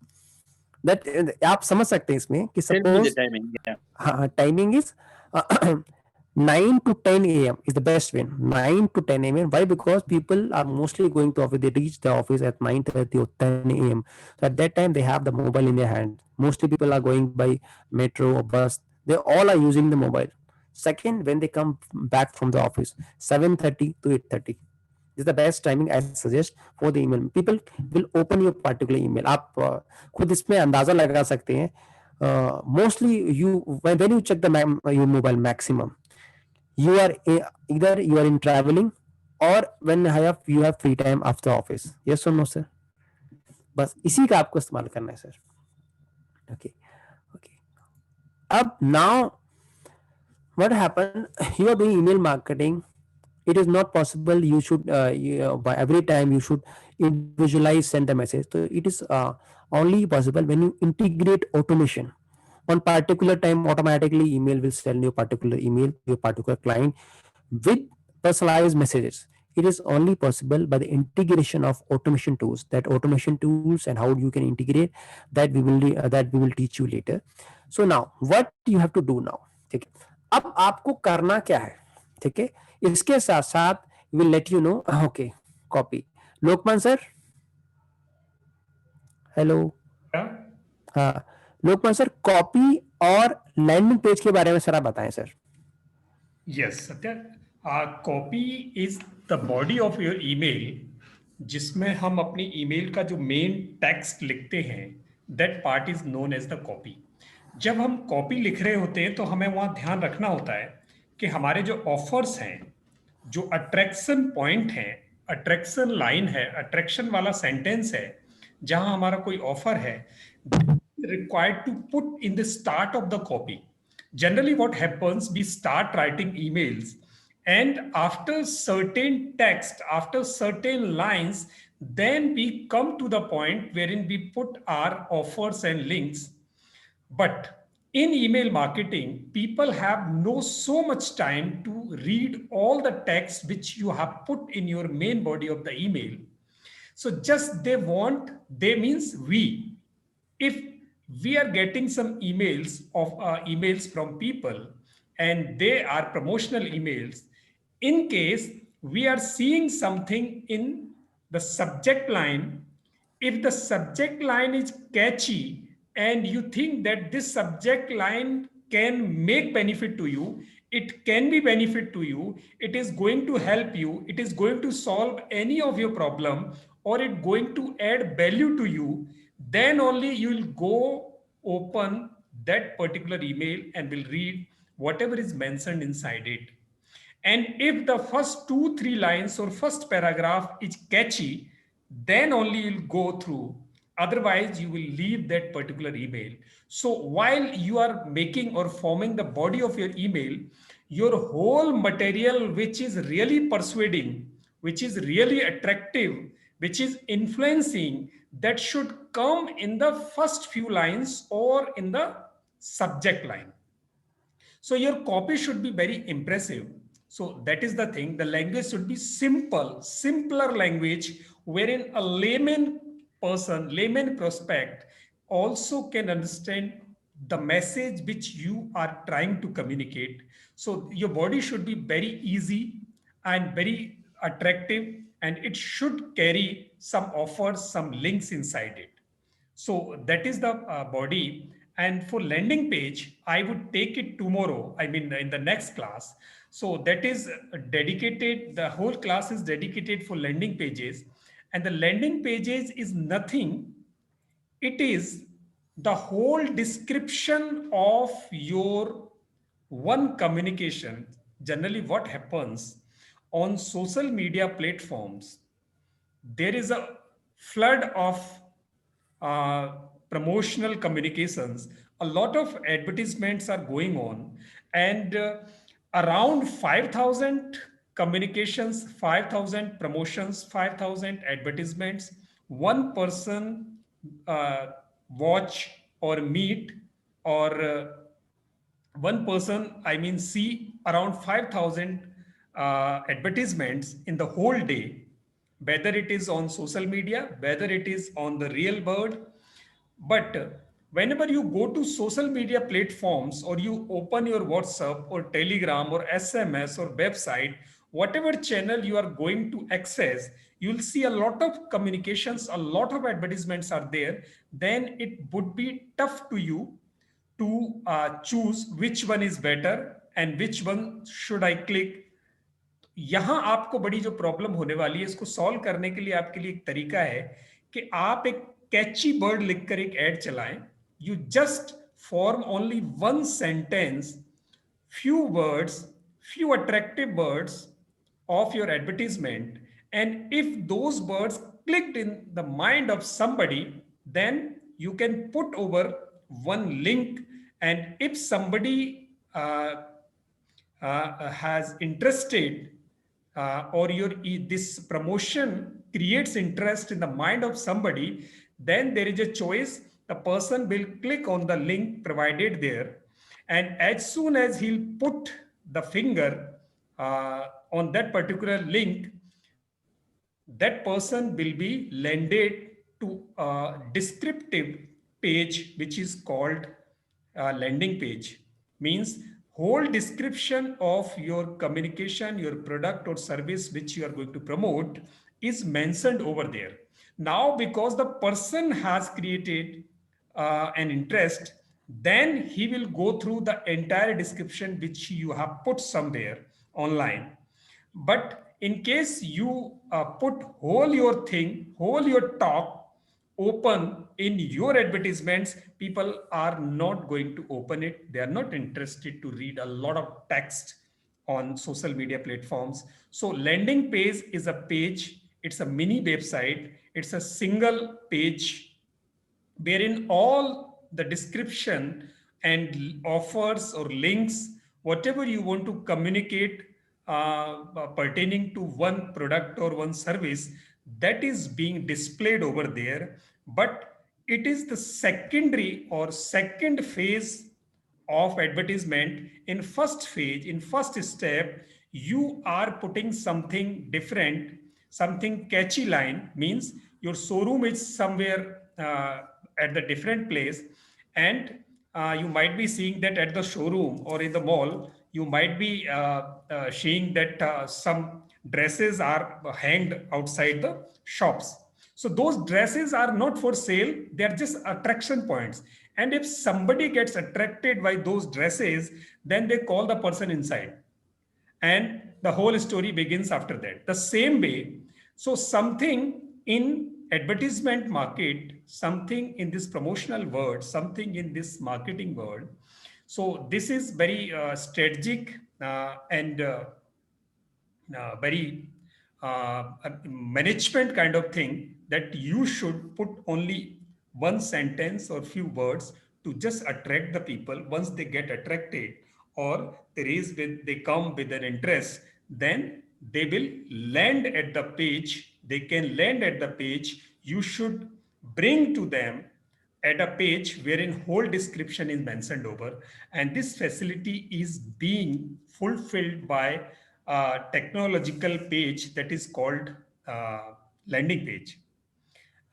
That आप समझ सकते हैं इसमें कि suppose timing is 9 to 10 a.m. is the best win. 9 to 10 a.m. Why? Because people are mostly going to office. They reach the office at 9:30 or 10 a.m. So at that time, they have the mobile in their hand. Mostly people are going by metro or bus. They all are using the mobile. Second, when they come back from the office, 7:30 to 8:30. This is the best timing I suggest for the email. People will open your particular email. आप खुद इसमें अंदाजा लगा सकते हैं. Mostly when you check your mobile maximum, you are either you are in traveling or when you have free time after office. Yes or no, sir? बस इसी का आपको इस्तेमाल करना है, sir. Okay. Ab now, what happened? You are doing email marketing. It is not possible. You should by every time you should individualize, send a message. So it is only possible when you integrate automation. On particular time, automatically email will send you particular email to your particular client with personalized messages. It is only possible by the integration of automation tools. That automation tools and how you can integrate that we will teach you later. So now, what you have to do now? ठीक है. अब आपको करना क्या है? ठीक है. इसके साथ साथ will let you know. Okay, copy. Lokmanya sir, hello. हाँ, लोकमान सर, कॉपी और लैंडिंग पेज के बारे में सर आप बताएं sir. Yes Satya, copy is the body of your email, जिसमें हम अपनी ईमेल का जो मेन टेक्स्ट लिखते हैं That part is known as the copy. जब हम कॉपी लिख रहे होते हैं तो हमें वहां ध्यान रखना होता है कि हमारे जो ऑफर्स हैं, जो अट्रैक्शन पॉइंट है, अट्रैक्शन लाइन है, अट्रैक्शन वाला सेंटेंस है, जहां हमारा कोई ऑफर है, required to put in the start of the copy. Generally what happens, we start writing emails, and after certain text, after certain lines, then we come to the point wherein we put our offers and links. But in email marketing, people have no so much time to read all the text which you have put in your main body of the email. So just they means we. If we are getting some emails from people and they are promotional emails, in case we are seeing something in the subject line, if the subject line is catchy and you think that this subject line can make benefit to you, it can be benefit to you, it is going to help you, it is going to solve any of your problem, or it going to add value to you, then only you will go open that particular email and will read whatever is mentioned inside it. And if the first 2-3 lines or first paragraph is catchy, then only you'll go through. Otherwise, you will leave that particular email. So while you are making or forming the body of your email, your whole material, which is really persuading, which is really attractive, which is influencing, that should come in the first few lines or in the subject line. So your copy should be very impressive. So that is the thing. The language should be simple, simpler language, wherein a layman person, layman prospect also can understand the message which you are trying to communicate. So your body should be very easy and very attractive, and it should carry some offers, some links inside it. So that is the body. And for landing page, I would take it tomorrow, I mean in the next class. So that is dedicated, the whole class is dedicated for landing pages. And the landing pages is nothing, it is the whole description of your one communication. Generally what happens on social media platforms, there is a flood of promotional communications. A lot of advertisements are going on, and around 5,000 communications, 5,000 promotions, 5,000 advertisements, one person watch or meet, or one person, I mean, see around 5,000 advertisements in the whole day, whether it is on social media, whether it is on the real world. But whenever you go to social media platforms, or you open your WhatsApp or Telegram or SMS or website, whatever channel you are going to access, you'll see a lot of communications, a lot of advertisements are there. Then it would be tough to you to choose which one is better and which one should I click. यहां आपको बड़ी जो problem होने वाली है, इसको solve करने के लिए आपके लिए एक तरीका है कि आप एक कैची वर्ड लिखकर एक ऐड चलाएं. You just form only one sentence, few words, few attractive words of your advertisement, and if those words clicked in the mind of somebody, then you can put over one link, and if somebody has interested, or this promotion creates interest in the mind of somebody, then there is a choice. The person will click on the link provided there, and as soon as he'll put the finger on that particular link, that person will be landed to a descriptive page, which is called landing page. Means whole description of your communication, your product or service which you are going to promote is mentioned over there. Now, because the person has created an interest, then he will go through the entire description which you have put somewhere online. But in case you put whole your thing, whole your talk open in your advertisements, people are not going to open it. They are not interested to read a lot of text on social media platforms. So landing page is a page, it's a mini website, it's a single page wherein all the description and offers or links, whatever you want to communicate pertaining to one product or one service, that is being displayed over there. But it is the secondary or second phase of advertisement. In first phase, in first step, you are putting something different, something catchy line, means your showroom is somewhere at the different place, and you might be seeing that at the showroom or in the mall, you might be seeing that some dresses are hanged outside the shops. So those dresses are not for sale, they are just attraction points. And if somebody gets attracted by those dresses, then they call the person inside. And the whole story begins after that. The same way, so something in advertisement market, something in this promotional world, something in this marketing world. So this is very strategic and very management kind of thing, that you should put only one sentence or few words to just attract the people. Once they get attracted, or they come with an interest, then they will land at the page. They can land at the page. You should bring to them at a page wherein whole description is mentioned over, and this facility is being fulfilled by a technological page that is called landing page.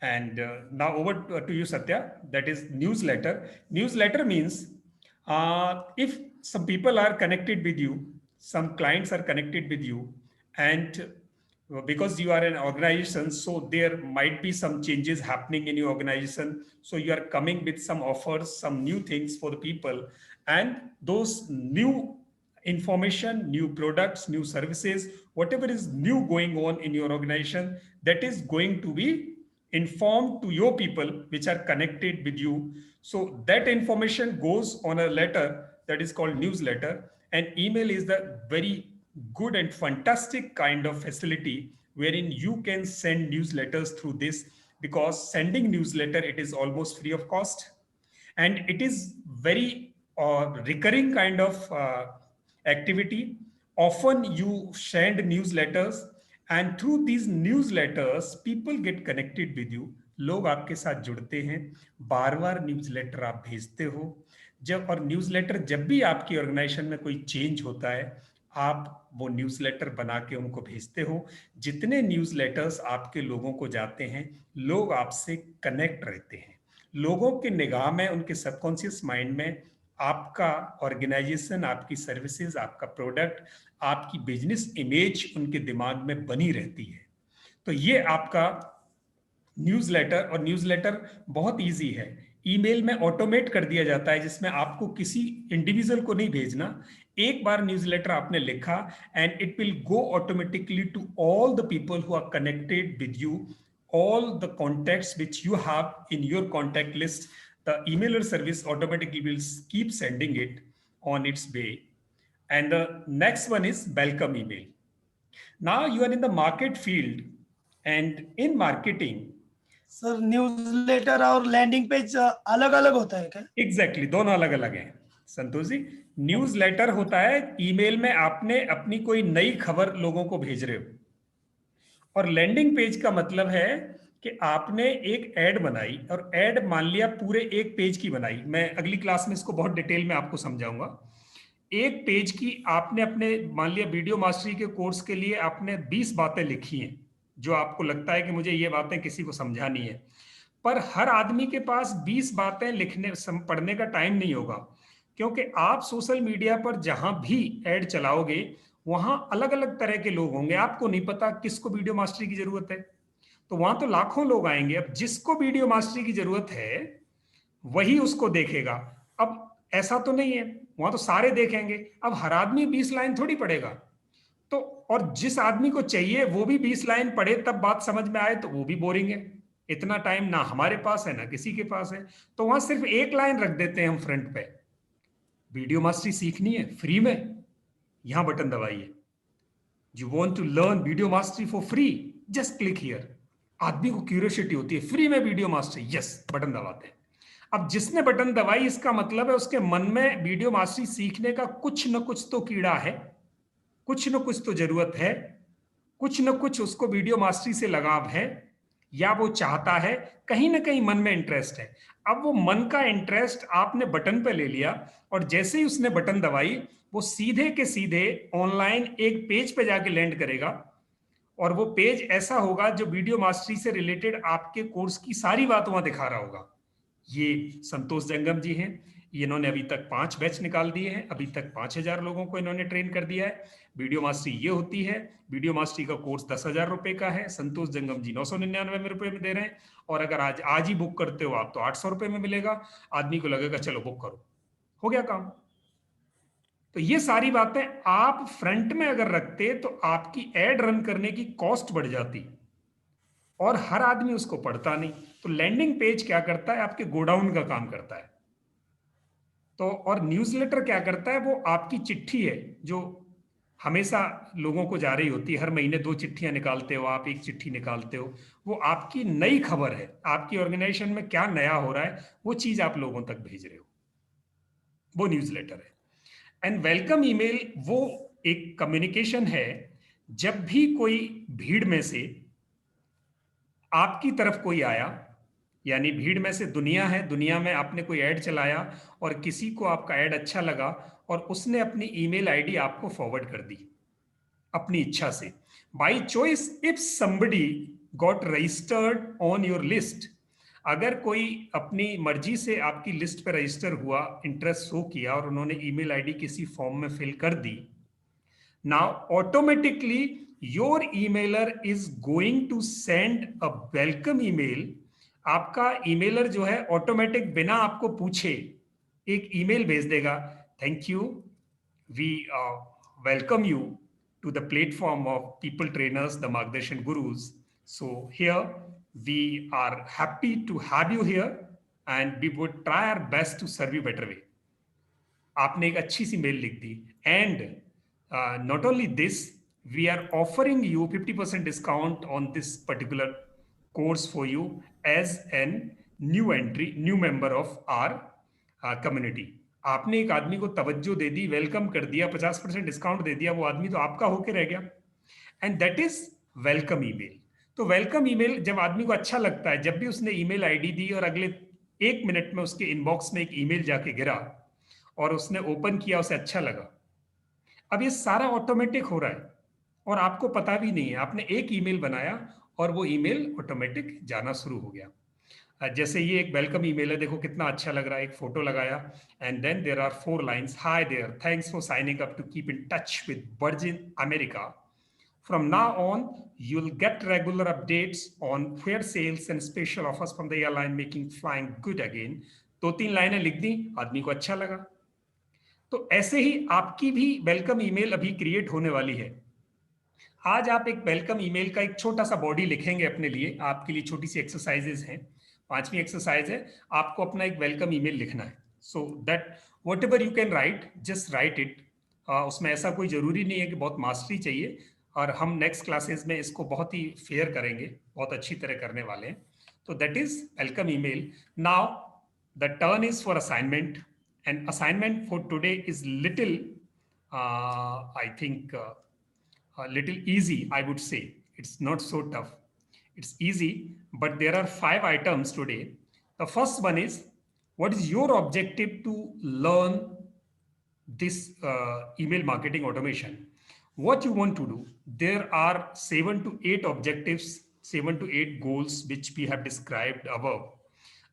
And now over to you, Satya. That is newsletter. Newsletter means if some people are connected with you, some clients are connected with you, and because you are an organization, so there might be some changes happening in your organization. So you are coming with some offers, some new things for the people, and those new information, new products, new services, whatever is new going on in your organization, that is going to be informed to your people which are connected with you. So that information goes on a letter that is called newsletter, and email is the very good and fantastic kind of facility wherein you can send newsletters through this, because sending newsletter, it is almost free of cost, and it is very recurring kind of activity. Often you send newsletters, and through these newsletters people get connected with you. लोग आपके साथ जुड़ते हैं, बार बार newsletter आप भेजते हो जब, और न्यूज़लेटर जब भी आपकी ऑर्गेनाइजेशन में कोई चेंज होता है, आप वो न्यूज़लेटर बना के उनको भेजते हो। जितने न्यूज़लेटर्स आपके लोगों को जाते हैं, लोग आपसे कनेक्ट रहते हैं। लोगों के निगाह में, उनके सबकॉन्शियस माइंड में आपका ऑर्गेनाइजेशन, आपकी सर्विसेज, आपका प्रोडक्ट, आपकी बिजनेस इमेज उनके दिमाग में बनी रहती है। तो ये आपका न्यूज़लेटर, और न्यूज़लेटर बहुत इजी है, ईमेल में ऑटोमेट कर दिया जाता है, जिसमें आपको किसी इंडिविजुअल को नहीं भेजना। एक बार न्यूज़लेटर आपने लिखा and it will go automatically to all the people who are connected with you, all the contacts which you have in your contact list. The emailer service automatically will keep sending it on its way. And the next one is welcome email. Now you are in the market field, and in marketing, sir newsletter और landing page अलग अलग होता है क्या? Exactly दोनों अलग अलग हैं संतोष जी। न्यूज़लेटर होता है, ईमेल में आपने अपनी कोई नई खबर लोगों को भेज रहे हो, और लैंडिंग पेज का मतलब है कि आपने एक ऐड बनाई, और ऐड मान लिया पूरे एक पेज की बनाई। मैं अगली क्लास में इसको बहुत डिटेल में आपको समझाऊंगा। एक पेज की आपने अपने, मान लिया वीडियो मास्टरी के कोर्स के लिए आपने 20 बातें लिखी हैं, जो आपको लगता है कि मुझे ये बातें किसी को समझानी है, पर हर आदमी के पास 20 बातें लिखने पढ़ने का टाइम नहीं होगा, क्योंकि आप सोशल मीडिया पर जहां भी ऐड चलाओगे वहां अलग अलग तरह के लोग होंगे। आपको नहीं पता किसको वीडियो मास्टरी की जरूरत है, तो वहां तो लाखों लोग आएंगे। अब जिसको वीडियो मास्टरी की जरूरत है वही उसको देखेगा। अब ऐसा तो नहीं है, वहां तो सारे देखेंगे। अब हर आदमी 20 लाइन थोड़ी पढ़ेगा, तो और जिस आदमी को चाहिए वो भी 20 लाइन पढ़े तब बात समझ में आए, तो वो भी बोरिंग है। इतना टाइम ना हमारे पास है ना किसी के पास है, तो वहां सिर्फ एक लाइन रख देते हैं हम फ्रंट पे, वीडियो मास्टरी सीखनी है फ्री में, यहां बटन दबाइए। You want to learn video mastery for free, just click here. आदमी को क्यूरियोसिटी होती है, फ्री में वीडियो मास्टरी, यस बटन दबाते हैं। अब जिसने बटन दबाई इसका मतलब है उसके मन में वीडियो मास्टरी सीखने का कुछ न कुछ तो कीड़ा है, कुछ न कुछ तो जरूरत है, कुछ न कुछ उसको वीडियो मास्टरी से लगाव है, या वो चाहता है, कहीं ना कहीं मन में इंटरेस्ट है। अब वो मन का इंटरेस्ट आपने बटन पे ले लिया, और जैसे ही उसने बटन दबाई वो सीधे के सीधे ऑनलाइन एक पेज पे जाके लैंड करेगा, और वो पेज ऐसा होगा जो वीडियो मास्टरी से रिलेटेड आपके कोर्स की सारी बात वहां दिखा रहा होगा। ये संतोष जंगम जी हैं, इन्होंने अभी तक 5 बैच निकाल दिए हैं, अभी तक 5000 लोगों को इन्होंने ट्रेन कर दिया है। वीडियो मास्टरी ये होती है, वीडियो मास्टरी का कोर्स 10,000 रुपए का है, संतोष जंगम जी 999 रुपए में दे रहे हैं, और अगर आज ही बुक करते हो आप तो 800 रुपए में मिलेगा। आदमी को लगेगा चलो बुक करो, हो गया काम। तो ये सारी बातें आप फ्रंट में अगर रखते तो आपकी एड रन करने की कॉस्ट बढ़ जाती, और हर आदमी उसको पढ़ता नहीं। तो लैंडिंग पेज क्या करता है, आपके गोडाउन का काम करता है। तो और न्यूज़लेटर क्या करता है, वो आपकी चिट्ठी है जो हमेशा लोगों को जा रही होती है। हर महीने 2 चिट्ठियां निकालते हो आप, 1 चिट्ठी निकालते हो, वो आपकी नई खबर है, आपकी ऑर्गेनाइजेशन में क्या नया हो रहा है वो चीज आप लोगों तक भेज रहे हो, वो न्यूज़लेटर है। एंड वेलकम ईमेल वो एक कम्युनिकेशन है, जब भी कोई भीड़ में से आपकी तरफ कोई आया, यानी भीड़ में से दुनिया है, दुनिया में आपने कोई ऐड चलाया और किसी को आपका ऐड अच्छा लगा और उसने अपनी ईमेल आईडी आपको फॉरवर्ड कर दी अपनी इच्छा से। By choice, if somebody got registered on your list, अगर कोई अपनी मर्जी से आपकी लिस्ट पर रजिस्टर हुआ, इंटरेस्ट शो किया और उन्होंने ईमेल आईडी किसी फॉर्म में फिल कर दी, now automatically your emailer is going to send a welcome email. आपका ईमेलर जो है ऑटोमेटिक बिना आपको पूछे एक ईमेल भेज देगा, thank you, we welcome you to the platform of people trainers, the Margdarshan Gurus. So here we are happy to have you here and we would try our best to serve you better way. आपने एक अच्छी सी mail लिख दी, and not only this, we are offering you 50% discount on this particular course for you as an new entry, new member of our community. आपने एक आदमी को तवज्जो दे दी, welcome कर दिया, 50% डिस्काउंट दे दिया, वो आदमी तो आपका होके रह गया, and that is welcome email. तो वेलकम ईमेल जब आदमी को अच्छा लगता है, जब भी उसने ईमेल आईडी दी और अगले 1 मिनट में उसके इनबॉक्स में एक ईमेल जाके गिरा और उसने ओपन किया, उसे अच्छा लगा, अब ये सारा ऑटोमेटिक हो रहा है और आपको पता भी नहीं है। आपने एक ईमेल बनाया और वो ईमेल ऑटोमेटिक जाना शुरू हो गया। जैसे ये एक वेलकम ईमेल है, देखो कितना अच्छा लग रहा है, एक फोटो लगाया, and then there are 4 lines, hi there, thanks for signing up to keep in touch with Virgin America, from now on you will get regular updates on fare sales and special offers from the airline making flying good again. 2-3 लाइनें लिख दी, आदमी को अच्छा लगा। तो ऐसे ही आपकी भी वेलकम ईमेल अभी क्रिएट होने वाली है। आज आप एक वेलकम ईमेल का एक छोटा सा बॉडी लिखेंगे अपने लिए, आपके लिए छोटी सी एक्सरसाइजेस हैं। 5वीं एक्सरसाइज है, आपको अपना एक वेलकम ईमेल लिखना है, so that what ever you can write, just right it. उसमें ऐसा कोई जरूरी नहीं है कि बहुत मास्टरी चाहिए, और हम नेक्स्ट क्लासेस में इसको बहुत ही फेयर करेंगे, बहुत अच्छी तरह करने वाले हैं। तो that is welcome email. Now the turn is for assignment, and assignment for today is little I think little easy, I would say. It's not so tough. It's easy, but there are 5 items today. The first one is, what is your objective to learn this email marketing automation? What you want to do? There are 7 to 8 objectives, 7 to 8 goals which we have described above.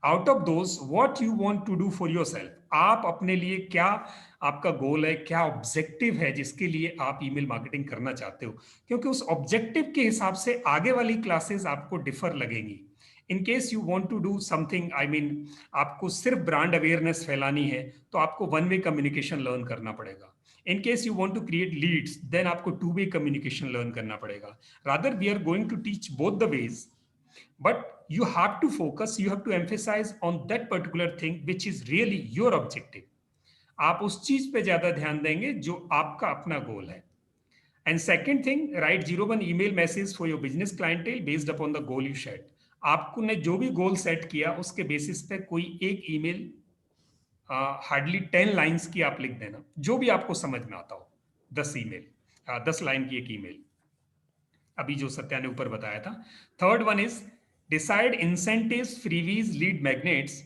Out of those, what you want to do for yourself? आप अपने लिए क्या आपका गोल है, क्या objective है जिसके लिए आप ईमेल मार्केटिंग करना चाहते हो, क्योंकि उस ऑब्जेक्टिव के हिसाब से आगे वाली क्लासेस आपको डिफर लगेंगी। In case you want to do something, I mean आपको सिर्फ ब्रांड अवेयरनेस फैलानी है तो आपको 1 वे कम्युनिकेशन लर्न करना पड़ेगा। In case you want to create leads, then आपको 2 वे कम्युनिकेशन लर्न करना पड़ेगा। Rather we are going to teach both the ways, but you have to focus, you have to emphasize on that particular thing which is really your objective. आप उस चीज पे ज्यादा ध्यान देंगे जो आपका अपना गोल है. And second thing, write 01 email message for your business clientele based upon the goal you set. आपको ने जो भी गोल सेट किया उसके बेसिस पे कोई एक ईमेल हार्डली 10 लाइंस की आप लिख देना, जो भी आपको समझ में आता हो. 10 ईमेल, 10 लाइन की एक ईमेल, अभी जो सत्या ने ऊपर बताया था. Third one is decide incentives, freebies, lead magnets.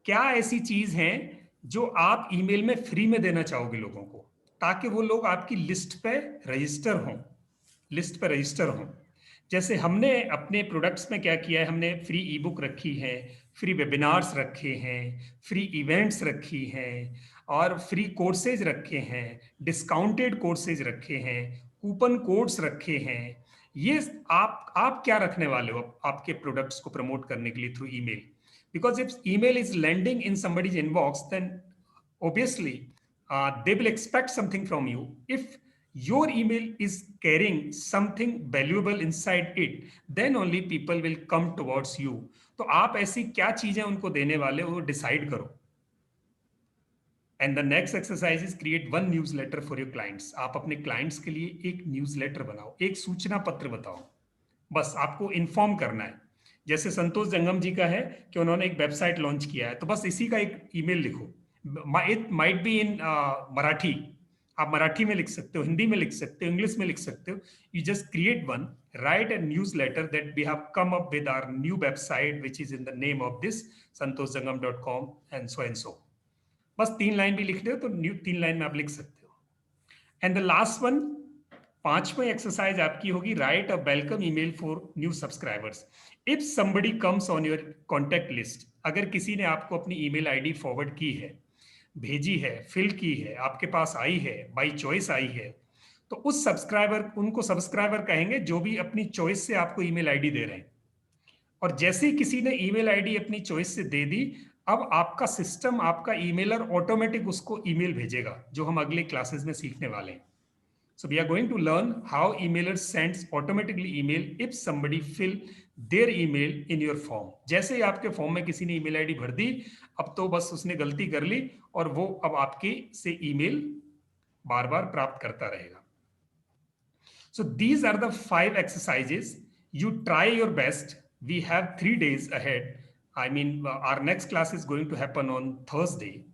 क्या ऐसी चीज हैं जो आप ईमेल में फ्री में देना चाहोगे लोगों को, ताकि वो लोग आपकी लिस्ट पे रजिस्टर हों. जैसे हमने अपने प्रोडक्ट्स में क्या किया है, हमने फ्री ई बुक रखी है, फ्री वेबिनार्स रखे हैं, फ्री इवेंट्स रखी हैं, और फ्री कोर्सेज रखे हैं, डिस्काउंटेड कोर्सेज रखे हैं, कूपन कोड्स रखे हैं. ये आप क्या रखने वाले हो आपके प्रोडक्ट्स को प्रमोट करने के लिए through email? Because if email is landing in somebody's inbox, then obviously they will expect something from you. If your email is carrying something valuable inside it, then only people will come towards you. तो आप ऐसी क्या चीजें उनको देने वाले हो, decide करो. And the next exercise is create one newsletter for your clients. आप अपने clients के लिए एक न्यूज़लेटर बनाओ, एक सूचना पत्र बताओ. बस आपको इन्फॉर्म करना है. जैसे संतोष जंगम जी का है कि उन्होंने एक वेबसाइट लॉन्च किया है, तो बस इसी का एक ईमेल लिखो. It might be in Marathi, आप मराठी में लिख सकते हो, हिंदी में लिख सकते हो, इंग्लिश में लिख सकते हो. You just create one, write a newsletter that we have come up with our new website which is in the name of this santoshjangam.com and so. बस 3 लाइन भी लिख दो तो 3 लाइन में आप लिख सकते हो. एंड द लास्ट वन, 5वां एक्सरसाइज आपकी होगी, write a welcome email for new subscribers. If somebody comes on your contact list, अगर किसी ने आपको अपनी ईमेल आईडी फॉरवर्ड की है, भेजी है, फिल की है, आपके पास आई है, बाय चॉइस आई है, तो उस उनको सब्सक्राइबर कहेंगे जो भी अपनी चॉइस से आपको ईमेल आईडी दे रहे हैं. और जैसे ही किसी ने ईमेल आईडी अपनी चॉइस से दे दी, अब आपका सिस्टम, आपका ईमेलर ऑटोमेटिक उसको ईमेल भेजेगा, जो हम अगले क्लासेस में सीखने वाले हैं. So we are going to learn how emailer sends automatically email if somebody fill their email in your form. जैसे ही आपके फॉर्म में किसी ने ईमेल आईडी भर दी, अब तो बस उसने गलती कर ली और वो अब आपके से ईमेल बार बार प्राप्त करता रहेगा. So these are the 5 exercises. You try your best. We have 3 days ahead. I mean, our next class is going to happen on Thursday,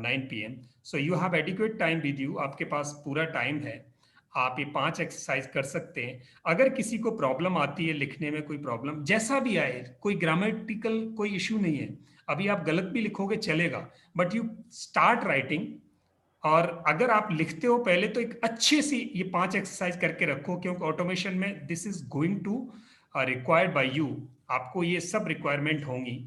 9 PM. So you have adequate time with you. आपके पास पूरा time है, आप ये 5 exercise कर सकते हैं. अगर किसी को प्रॉब्लम आती है लिखने में, कोई प्रॉब्लम जैसा भी आए, कोई ग्रामेटिकल कोई इश्यू नहीं है, अभी आप गलत भी लिखोगे चलेगा, बट यू स्टार्ट राइटिंग. और अगर आप लिखते हो पहले तो एक अच्छे सी ये 5 एक्सरसाइज करके रखो, क्योंकि ऑटोमेशन में this is going to required by you. आपको ये सब रिक्वायरमेंट होंगी.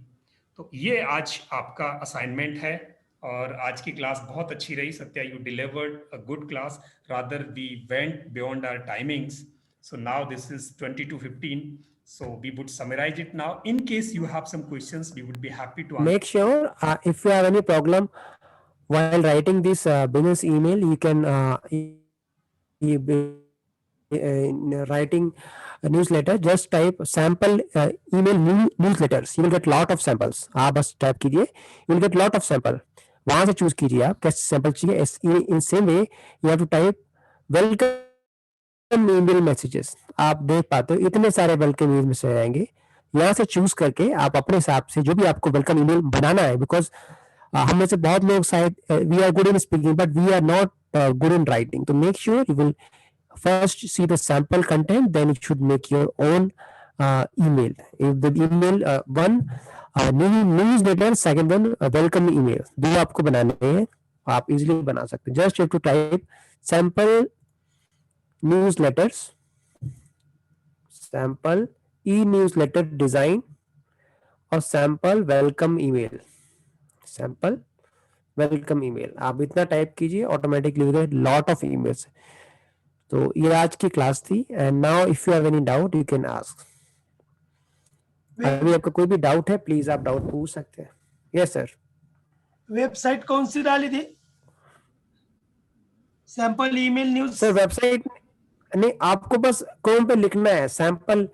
तो ये आज आपका असाइनमेंट है, और आज की क्लास बहुत अच्छी रही. Satya, you delivered a good class, rather we went beyond our timings. So now this is 20:15. So we would summarize it now. In case you have some questions, we would be happy to answer. Make sure if you have any problem while writing this business email, you can writing a newsletter, just type sample email newsletters. You will get lot of samples. आप बस type कीजिए, you will get lot of sample. वहां से choose कीजिए आप कैसे sample चाहिए. In same way, you have to type welcome email messages. आप देख पाते हो इतने सारे वेलकम ईमेल मैसेज आएंगे. यहाँ से चूज करके आप अपने हिसाब से जो भी आपको वेलकम ईमेल बनाना है, बिकॉज हम में से बहुत लोग शायद we are good in speaking but we are not good in writing. तो make sure you will first see the sample content, then you should make your own email. If the email one newsletter, second one welcome email, दो आपको बनाने हैं, आप easily बना सकते हैं. Just have to type sample newsletters, sample e-newsletter design और sample welcome email, sample welcome email. आप इतना टाइप कीजिए, ऑटोमेटिकली लॉट ऑफ emails. तो ये आज की क्लास थी. And now if you have any doubt you can ask. अभी आपका कोई भी डाउट है, प्लीज आप डाउट पूछ सकते हैं. Yes sir. वेबसाइट कौन सी डाली थी? Sample email news. Sir website नहीं, आपको बस क्रोम पे लिखना है सैंपल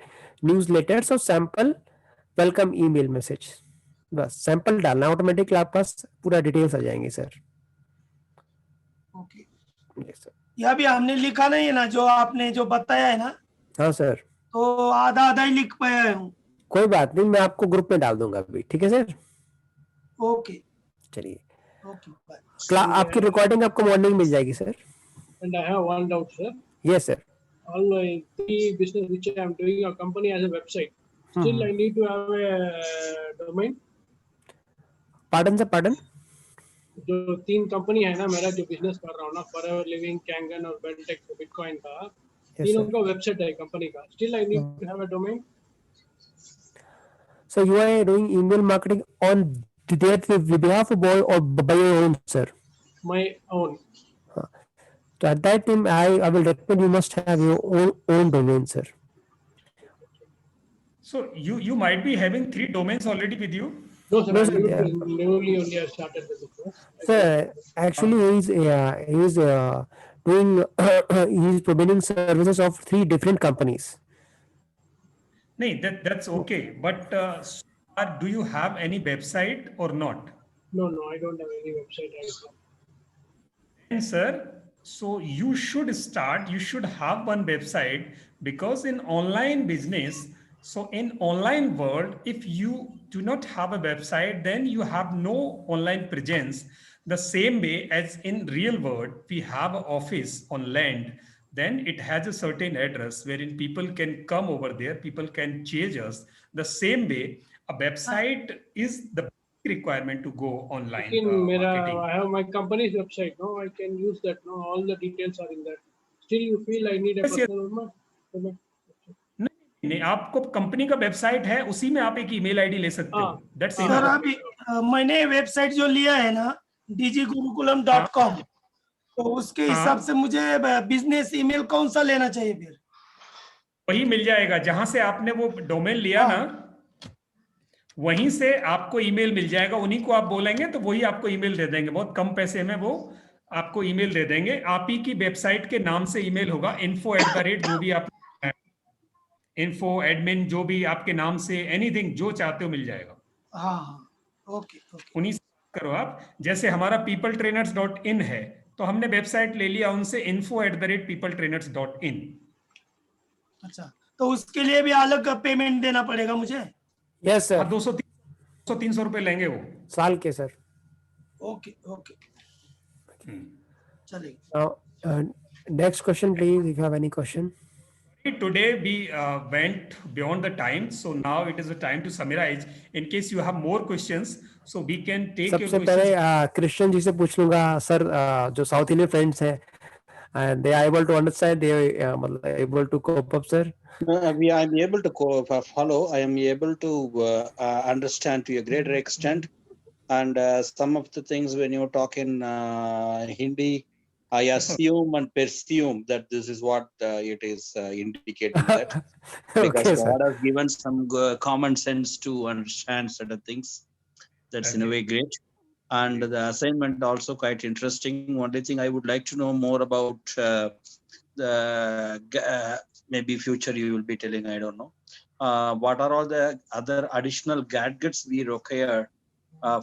न्यूज़लेटर्स और सैंपल वेलकम ईमेल मैसेज, बस सैंपल डालना, ऑटोमेटिकली आपके पास पूरा डिटेल्स आ जाएंगे सर। Okay, yes sir. यह भी हमने लिखा नहीं है ना, जो आपने जो बताया है ना, हाँ सर, तो आधा आधा ही लिख पाया हूँ। कोई बात नहीं, मैं आपको ग्रुप में डाल दूंगा अभी, ठीक है सर। ओके चलिए, ओके बाय। आपकी रिकॉर्डिंग आपको मॉर्निंग मिल जाएगी sir. And I have one doubt, sir. Yes sir. All my three business which I am doing, a company has a website. Still, I need to have a domain. Pardon sir, pardon. जो 3 company है ना, मेरा जो business कर रहा हूँ ना, forever living, Kangen और बेलटेक बिटकॉइन का, तीनों का वेबसाइट है कंपनी का। Still, I need to have a domain. So you are doing email marketing on their behalf or by your own, sir? My own. So at that time, I will recommend you must have your own domain, sir. So you might be having 3 domains already with you. No, sir. No, I'm sir, newly only I started the business. Sir, actually, he is doing he is providing services of 3 different companies. No, that's okay. But do you have any website or not? No, I don't have any website right now. And sir, so you should have one website, because in online business, so in online world, if you do not have a website, then you have no online presence. The same way as in real world, we have an office on land, then it has a certain address wherein people can come over there, people can change us. The same way, a website is the requirement to go online marketing. I have my company's website. No, I can use that. No, all the details are in that. Still, you feel I need a Yes, yes. personal number? नहीं, आपको company का website है, उसी में आप एक email ID ले सकते हो। That's sir enough. अभी मैंने वेबसाइट जो लिया है ना, digigurukulam.com, तो उसके हिसाब से मुझे बिजनेस ईमेल कौन सा लेना चाहिए फिर? वही मिल जाएगा जहां से आपने वो डोमेन लिया ना, वहीं से आपको ईमेल मिल जाएगा। उन्हीं को आप बोलेंगे तो वही आपको ईमेल दे देंगे, बहुत कम पैसे में वो आपको ईमेल दे देंगे। आप ही की वेबसाइट के नाम से ईमेल होगा, info@ जो भी आप info admin जो भी आपके नाम से, एनीथिंग जो चाहते हो मिल जाएगा। हाँ, ओके ओके। उन्हीं से करो आप। जैसे हमारा peopletrainers.in है, तो हमने वेबसाइट ले लिया उनसे, info@peopletrainers.in। अच्छा, तो उसके लिए भी अलग पेमेंट देना पड़ेगा मुझे? यस सर, 200-300 रुपए लेंगे वो साल के सर। ओके ओके, चलिए। Next question, please, if you have any question. Today we went beyond the time, so now it is the time to summarize. In case you have more questions, so we can take your सबसे questions. पहले Christian जी से पूछ लूंगा sir, जो south Indian friends हैं, and they are able to understand, they are able to cope up, sir. I am able to follow. I am able to understand to a greater extent, and some of the things when you talk in Hindi, I assume and presume that this is what it is indicating that, because Okay, God sir. has given some common sense to understand certain things. That's in a way great. And the assignment also quite interesting. Only thing I would like to know more about the maybe future you will be telling, I don't know. What are all the other additional gadgets we require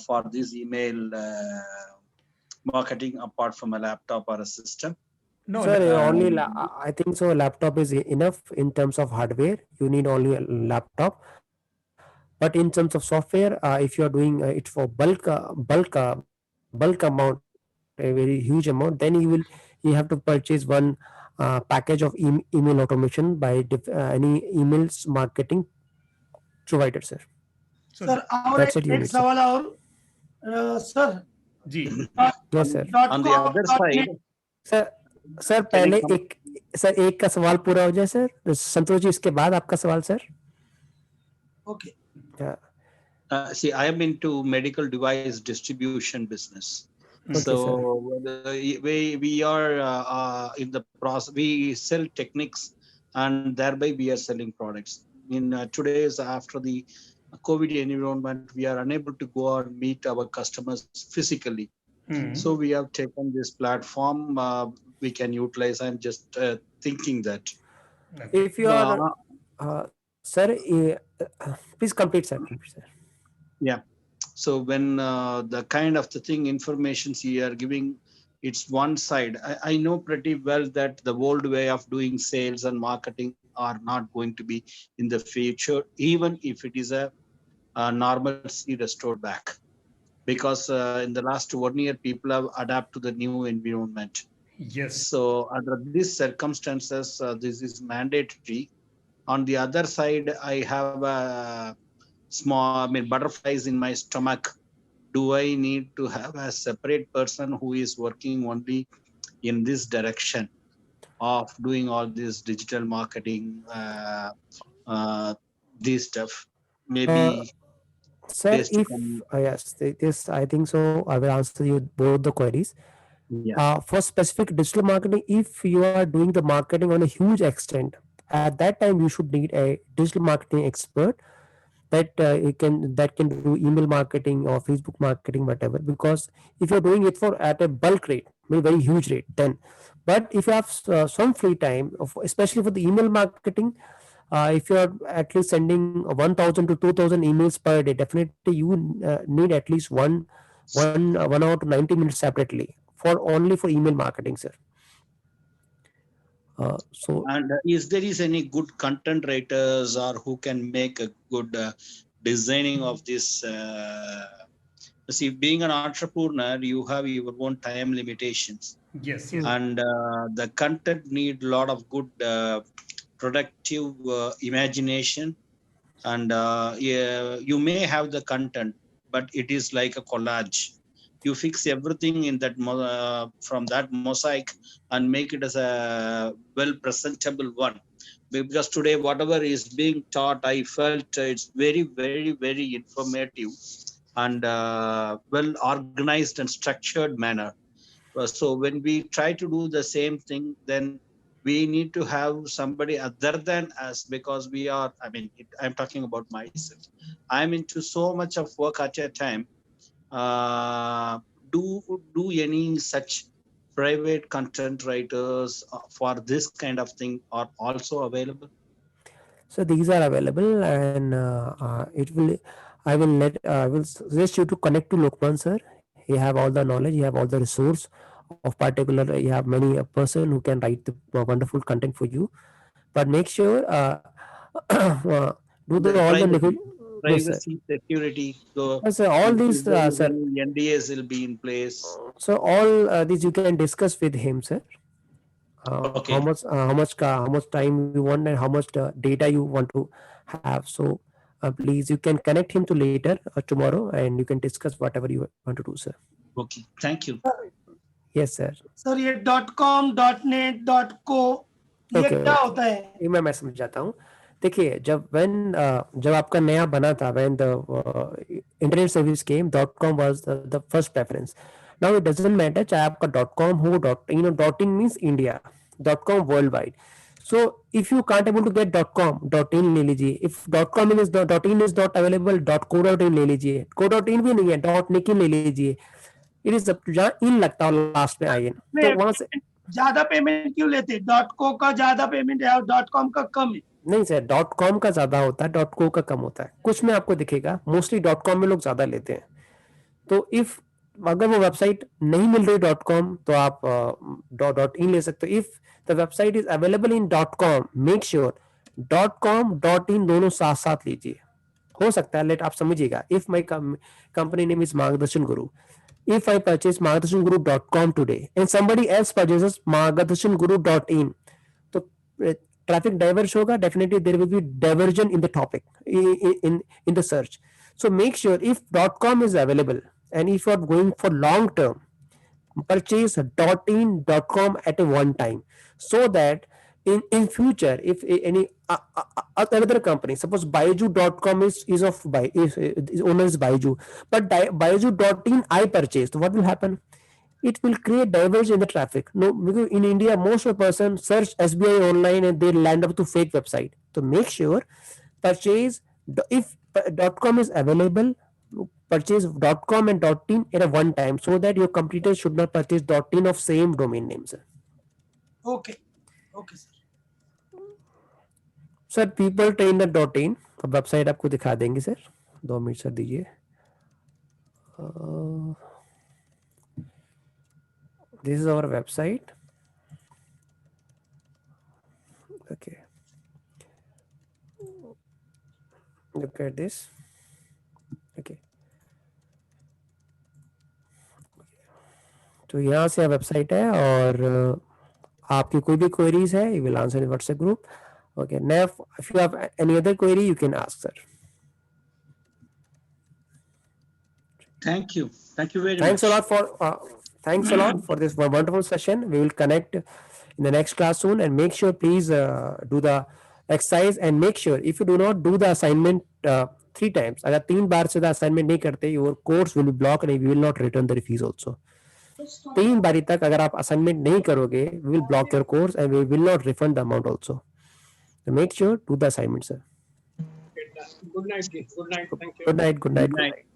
for this email marketing apart from a laptop or a system? No, Sir, only I think so. Laptop is enough in terms of hardware. You need only a laptop. But in terms of software, if you are doing it for bulk amount, a very huge amount, then you have to purchase one package of email automation by any emails marketing provider, sir. Sir और एक सवाल और sir ji, yes sir. On the other side, सर पहले एक का सवाल पूरा हो जाए सर, संतोष जी, इसके बाद आपका सवाल sir. Okay. See, I am into medical device distribution business. Okay, so we are in the process. We sell techniques, and thereby we are selling products. In today's, after the COVID environment, we are unable to go and meet our customers physically. So we have taken this platform we can utilize. I'm just thinking that if you are sir, please complete, sir. Complete, sir. Yeah. So when the kind of the thing informations you are giving, it's one side. I know pretty well that the old way of doing sales and marketing are not going to be in the future, even if it is a normalcy restored back. Because in the last 1 year, people have adapted to the new environment. Yes. So under these circumstances, this is mandatory. On the other side, I have a butterflies in my stomach. Do I need to have a separate person who is working only in this direction of doing all this digital marketing, this stuff? Maybe Sir, based if on, yes, this I think so. I will answer you both the queries. yeah. For specific digital marketing, if you are doing the marketing on a huge extent, at that time you should need a digital marketing expert that can do email marketing or Facebook marketing, whatever. Because if you're doing it for at a bulk rate, very huge rate, then. But if you have some free time, especially for the email marketing, if you are at least sending 1,000 to 2,000 emails per day, definitely you need at least 1 hour to 90 minutes separately for only for email marketing, sir. And is there is any good content writers or who can make a good designing of this? See, being an entrepreneur, you have your own time limitations. Yes. And the content need a lot of good productive imagination. And yeah, you may have the content, but it is like a collage. You fix everything in that from that mosaic and make it as a well presentable one. Because today, whatever is being taught, I felt it's very, very, very informative and well organized and structured manner. So when we try to do the same thing, then we need to have somebody other than us, because we are, I'm talking about myself. I'm into so much of work at a time. Do any such private content writers for this kind of thing are also available? So these are available, and I will suggest you to connect to Lokman sir. He have all the knowledge, he have all the resource of particular. You have many a person who can write the wonderful content for you. But make sure do the all the privacy, security. So yes, sir, all these sir. NDAs will be in place. So all these you can discuss with him, sir. Okay. How much time you want and how much data you want to have. So please, you can connect him to later tomorrow, and you can discuss whatever you want to do, sir. Okay, thank you. Yes, sir. Sir ये .com, .net, .co ये क्या होता है? ये मैं समझ जाता हूँ. देखिए, जब आपका नया बना था, when the internet service came, .com was the first preference. Now it doesn't matter चाहे आपका .com हो, .in means India, .com worldwide. So if you can't able to get .com, .in ले लीजिए. If .com is .in is not available, .co.in ले लीजिए. .co.in भी नहीं है, .nic ले लीजिए. It is जहाँ in लगता हो लास्ट में IN, तो वहां से ज्यादा पेमेंट क्यों लेते? .co का ज्यादा पेमेंट है और .com का कम है. नहीं सर, .com का ज्यादा होता है, .co का कम होता है. कुछ में आपको दिखेगा, मोस्टली .com में लोग ज्यादा लेते हैं. तो इफ अगर वो वेबसाइट नहीं मिल रही .com, तो आप .in ले सकते हो. If the website is available in .com, make sure .com, .in दोनों साथ साथ लीजिए. हो सकता है लेट आप समझिएगा. If my company name is मार्गदर्शन गुरु, if I purchase margdashanguru.com today and somebody else purchases margdashanguru.in, तो traffic diverge होगा. Definitely there will be diversion in the topic in the search. So make sure if .com is available and if you are going for long term, purchase .in, .com at a one time, so that in future if any another company, suppose Byju.com is owner is Byju, but Byju.in I purchased, what will happen? It will create diversion in the traffic. No, because in India most of the person search SBI online and they land up to fake website. So make sure purchase, if .com is available, purchase .com and .in at a one time, so that your competitors should not purchase .in of same domain name, sir. Okay, sir. Sir, people train the .in. अब website आपको दिखा देंगे सर, 2 minute sir दीजिए। This is our website. Okay, look at this। Okay, तो यहाँ से website है और आपकी कोई भी क्वेरीज है, you will answer in WhatsApp group. Okay, now if you have any other query you can ask sir. Thank you very Thanks much. a lot for thanks a lot for this wonderful session. We will connect in the next class soon, and make sure please do the exercise, and make sure if you do not do the assignment 3 times, अगर 3 बार से the assignment नहीं करते, your course will be blocked and you will not return the fees also। 3 बारी तक अगर आप assignment नहीं करोगे, we will block your course and we will not refund the amount also। So make sure do the assignment, sir। Good night, Ji. Good night. Thank you. Good night. Good night. Good night.